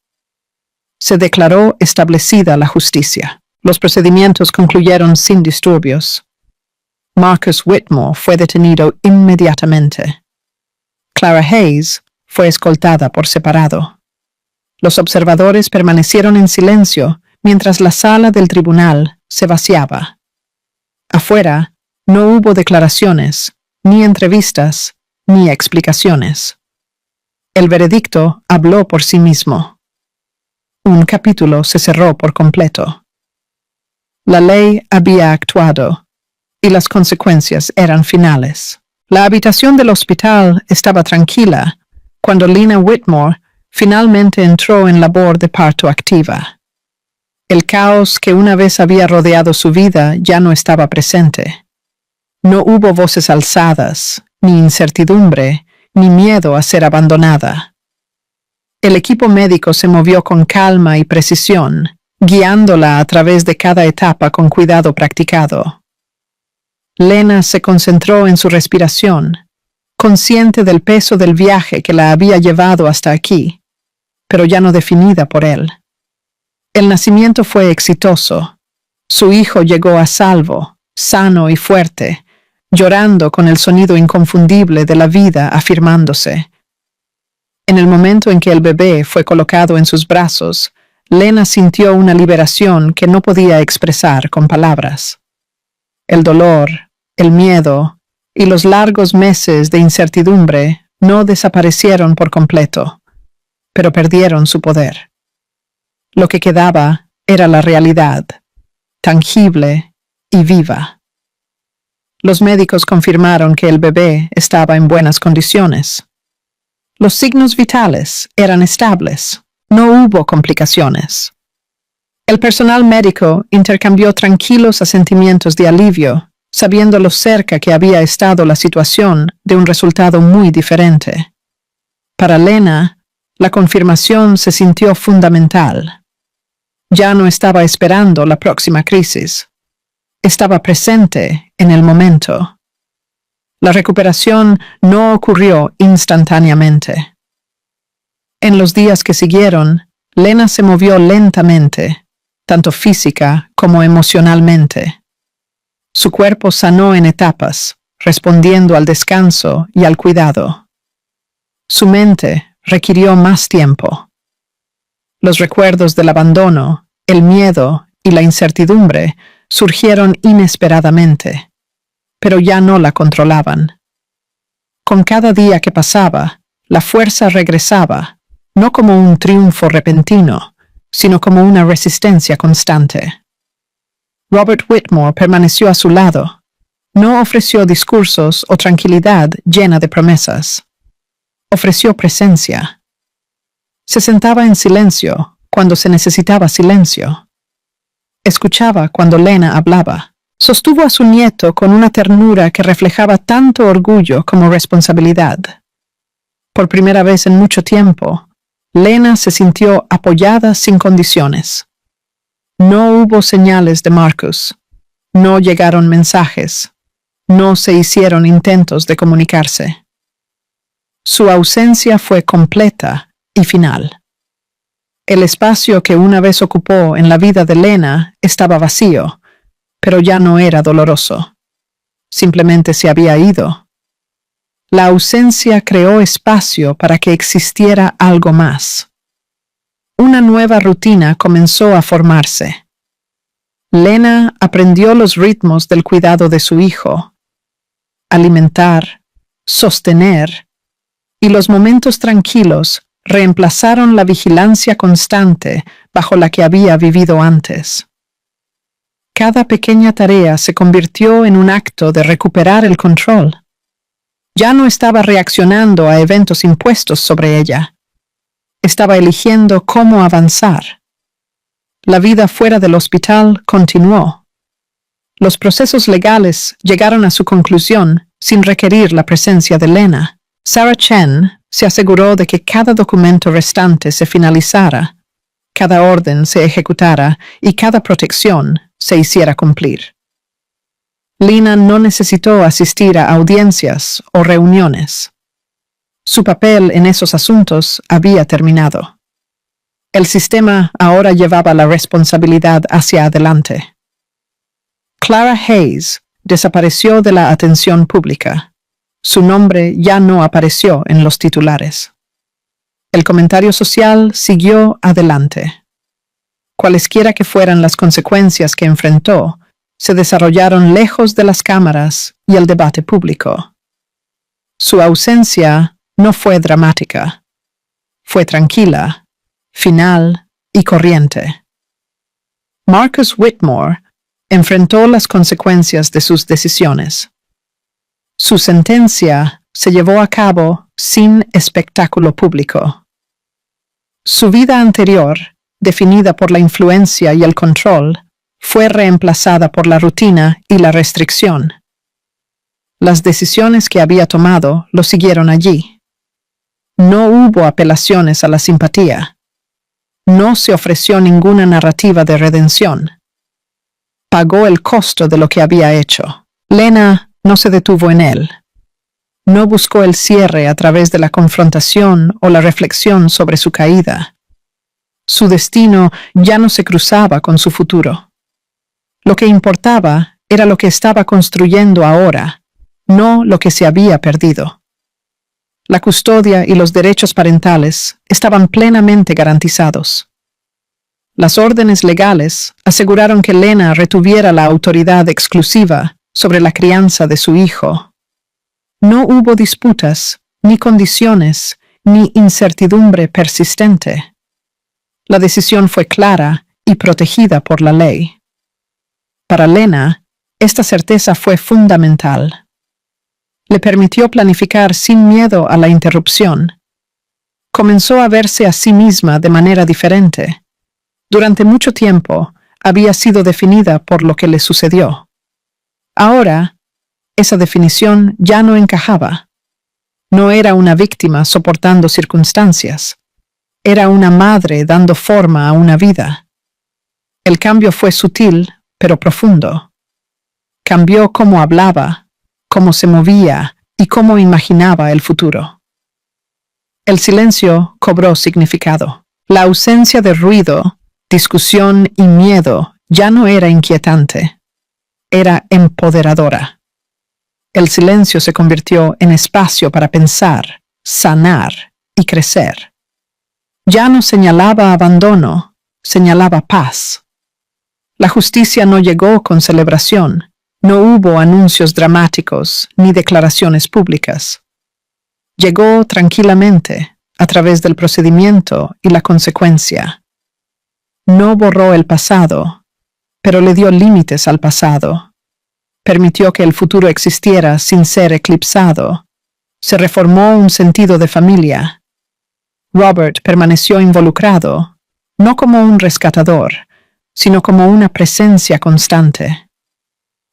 Se declaró establecida la justicia. Los procedimientos concluyeron sin disturbios. Marcus Whitmore fue detenido inmediatamente. Clara Hayes fue escoltada por separado. Los observadores permanecieron en silencio mientras la sala del tribunal se vaciaba. Afuera no hubo declaraciones, ni entrevistas, ni explicaciones. El veredicto habló por sí mismo. Un capítulo se cerró por completo. La ley había actuado, y las consecuencias eran finales. La habitación del hospital estaba tranquila cuando Lena Whitmore finalmente entró en labor de parto activa. El caos que una vez había rodeado su vida ya no estaba presente. No hubo voces alzadas, ni incertidumbre, ni miedo a ser abandonada. El equipo médico se movió con calma y precisión, guiándola a través de cada etapa con cuidado practicado. Lena se concentró en su respiración, consciente del peso del viaje que la había llevado hasta aquí, pero ya no definida por él. El nacimiento fue exitoso. Su hijo llegó a salvo, sano y fuerte, llorando con el sonido inconfundible de la vida afirmándose. En el momento en que el bebé fue colocado en sus brazos, Lena sintió una liberación que no podía expresar con palabras. El dolor, el miedo y los largos meses de incertidumbre no desaparecieron por completo, pero perdieron su poder. Lo que quedaba era la realidad, tangible y viva. Los médicos confirmaron que el bebé estaba en buenas condiciones. Los signos vitales eran estables, no hubo complicaciones. El personal médico intercambió tranquilos asentimientos de alivio, sabiendo lo cerca que había estado la situación de un resultado muy diferente. Para Lena, la confirmación se sintió fundamental. Ya no estaba esperando la próxima crisis. Estaba presente en el momento. La recuperación no ocurrió instantáneamente. En los días que siguieron, Lena se movió lentamente, tanto física como emocionalmente. Su cuerpo sanó en etapas, respondiendo al descanso y al cuidado. Su mente requirió más tiempo. Los recuerdos del abandono, el miedo y la incertidumbre surgieron inesperadamente, pero ya no la controlaban. Con cada día que pasaba, la fuerza regresaba, no como un triunfo repentino, sino como una resistencia constante. Robert Whitmore permaneció a su lado. No ofreció discursos o tranquilidad llena de promesas. Ofreció presencia. Se sentaba en silencio cuando se necesitaba silencio. Escuchaba cuando Lena hablaba. Sostuvo a su nieto con una ternura que reflejaba tanto orgullo como responsabilidad. Por primera vez en mucho tiempo, Lena se sintió apoyada sin condiciones. No hubo señales de Marcus. No llegaron mensajes. No se hicieron intentos de comunicarse. Su ausencia fue completa y final. El espacio que una vez ocupó en la vida de Lena estaba vacío, pero ya no era doloroso. Simplemente se había ido. La ausencia creó espacio para que existiera algo más. Una nueva rutina comenzó a formarse. Lena aprendió los ritmos del cuidado de su hijo. Alimentar, sostener, y los momentos tranquilos reemplazaron la vigilancia constante bajo la que había vivido antes. Cada pequeña tarea se convirtió en un acto de recuperar el control. Ya no estaba reaccionando a eventos impuestos sobre ella. Estaba eligiendo cómo avanzar. La vida fuera del hospital continuó. Los procesos legales llegaron a su conclusión sin requerir la presencia de Lena. Sarah Chen se aseguró de que cada documento restante se finalizara, cada orden se ejecutara y cada protección se hiciera cumplir. Lena no necesitó asistir a audiencias o reuniones. Su papel en esos asuntos había terminado. El sistema ahora llevaba la responsabilidad hacia adelante. Clara Hayes desapareció de la atención pública. Su nombre ya no apareció en los titulares. El comentario social siguió adelante. Cualesquiera que fueran las consecuencias que enfrentó, se desarrollaron lejos de las cámaras y el debate público. Su ausencia no fue dramática. Fue tranquila, final y corriente. Marcus Whitmore enfrentó las consecuencias de sus decisiones. Su sentencia se llevó a cabo sin espectáculo público. Su vida anterior, definida por la influencia y el control, fue reemplazada por la rutina y la restricción. Las decisiones que había tomado lo siguieron allí. No hubo apelaciones a la simpatía. No se ofreció ninguna narrativa de redención. Pagó el costo de lo que había hecho. Lena no se detuvo en él. No buscó el cierre a través de la confrontación o la reflexión sobre su caída. Su destino ya no se cruzaba con su futuro. Lo que importaba era lo que estaba construyendo ahora, no lo que se había perdido. La custodia y los derechos parentales estaban plenamente garantizados. Las órdenes legales aseguraron que Lena retuviera la autoridad exclusiva sobre la crianza de su hijo. No hubo disputas, ni condiciones, ni incertidumbre persistente. La decisión fue clara y protegida por la ley. Para Lena, esta certeza fue fundamental. Le permitió planificar sin miedo a la interrupción. Comenzó a verse a sí misma de manera diferente. Durante mucho tiempo, había sido definida por lo que le sucedió. Ahora, esa definición ya no encajaba. No era una víctima soportando circunstancias. Era una madre dando forma a una vida. El cambio fue sutil, pero profundo. Cambió cómo hablaba, cómo se movía y cómo imaginaba el futuro. El silencio cobró significado. La ausencia de ruido, discusión y miedo ya no era inquietante. Era empoderadora. El silencio se convirtió en espacio para pensar, sanar y crecer. Ya no señalaba abandono, señalaba paz. La justicia no llegó con celebración, no hubo anuncios dramáticos ni declaraciones públicas. Llegó tranquilamente, a través del procedimiento y la consecuencia. No borró el pasado, pero le dio límites al pasado. Permitió que el futuro existiera sin ser eclipsado. Se reformó un sentido de familia. Robert permaneció involucrado, no como un rescatador, sino como una presencia constante.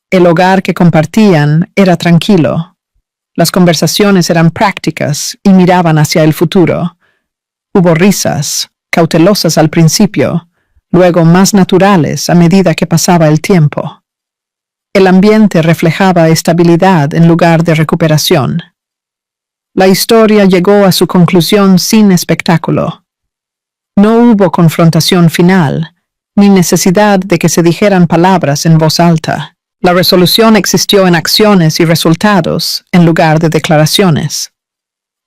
El hogar que compartían era tranquilo. Las conversaciones eran prácticas y miraban hacia el futuro. Hubo risas, cautelosas al principio, luego más naturales a medida que pasaba el tiempo. El ambiente reflejaba estabilidad en lugar de recuperación. La historia llegó a su conclusión sin espectáculo. No hubo confrontación final, ni necesidad de que se dijeran palabras en voz alta. La resolución existió en acciones y resultados en lugar de declaraciones.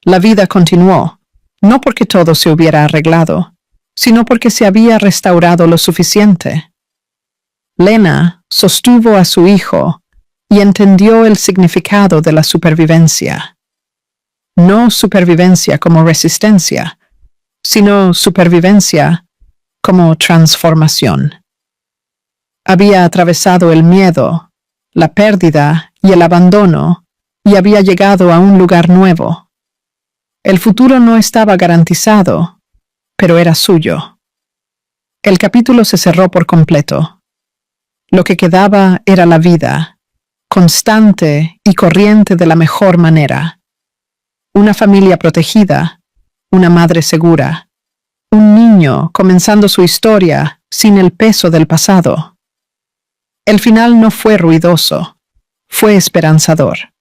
La vida continuó, no porque todo se hubiera arreglado, sino porque se había restaurado lo suficiente. Lena sostuvo a su hijo y entendió el significado de la supervivencia. No supervivencia como resistencia, sino supervivencia como transformación. Había atravesado el miedo, la pérdida y el abandono, y había llegado a un lugar nuevo. El futuro no estaba garantizado, pero era suyo. El capítulo se cerró por completo. Lo que quedaba era la vida, constante y corriente de la mejor manera. Una familia protegida, una madre segura, un niño comenzando su historia sin el peso del pasado. El final no fue ruidoso, fue esperanzador.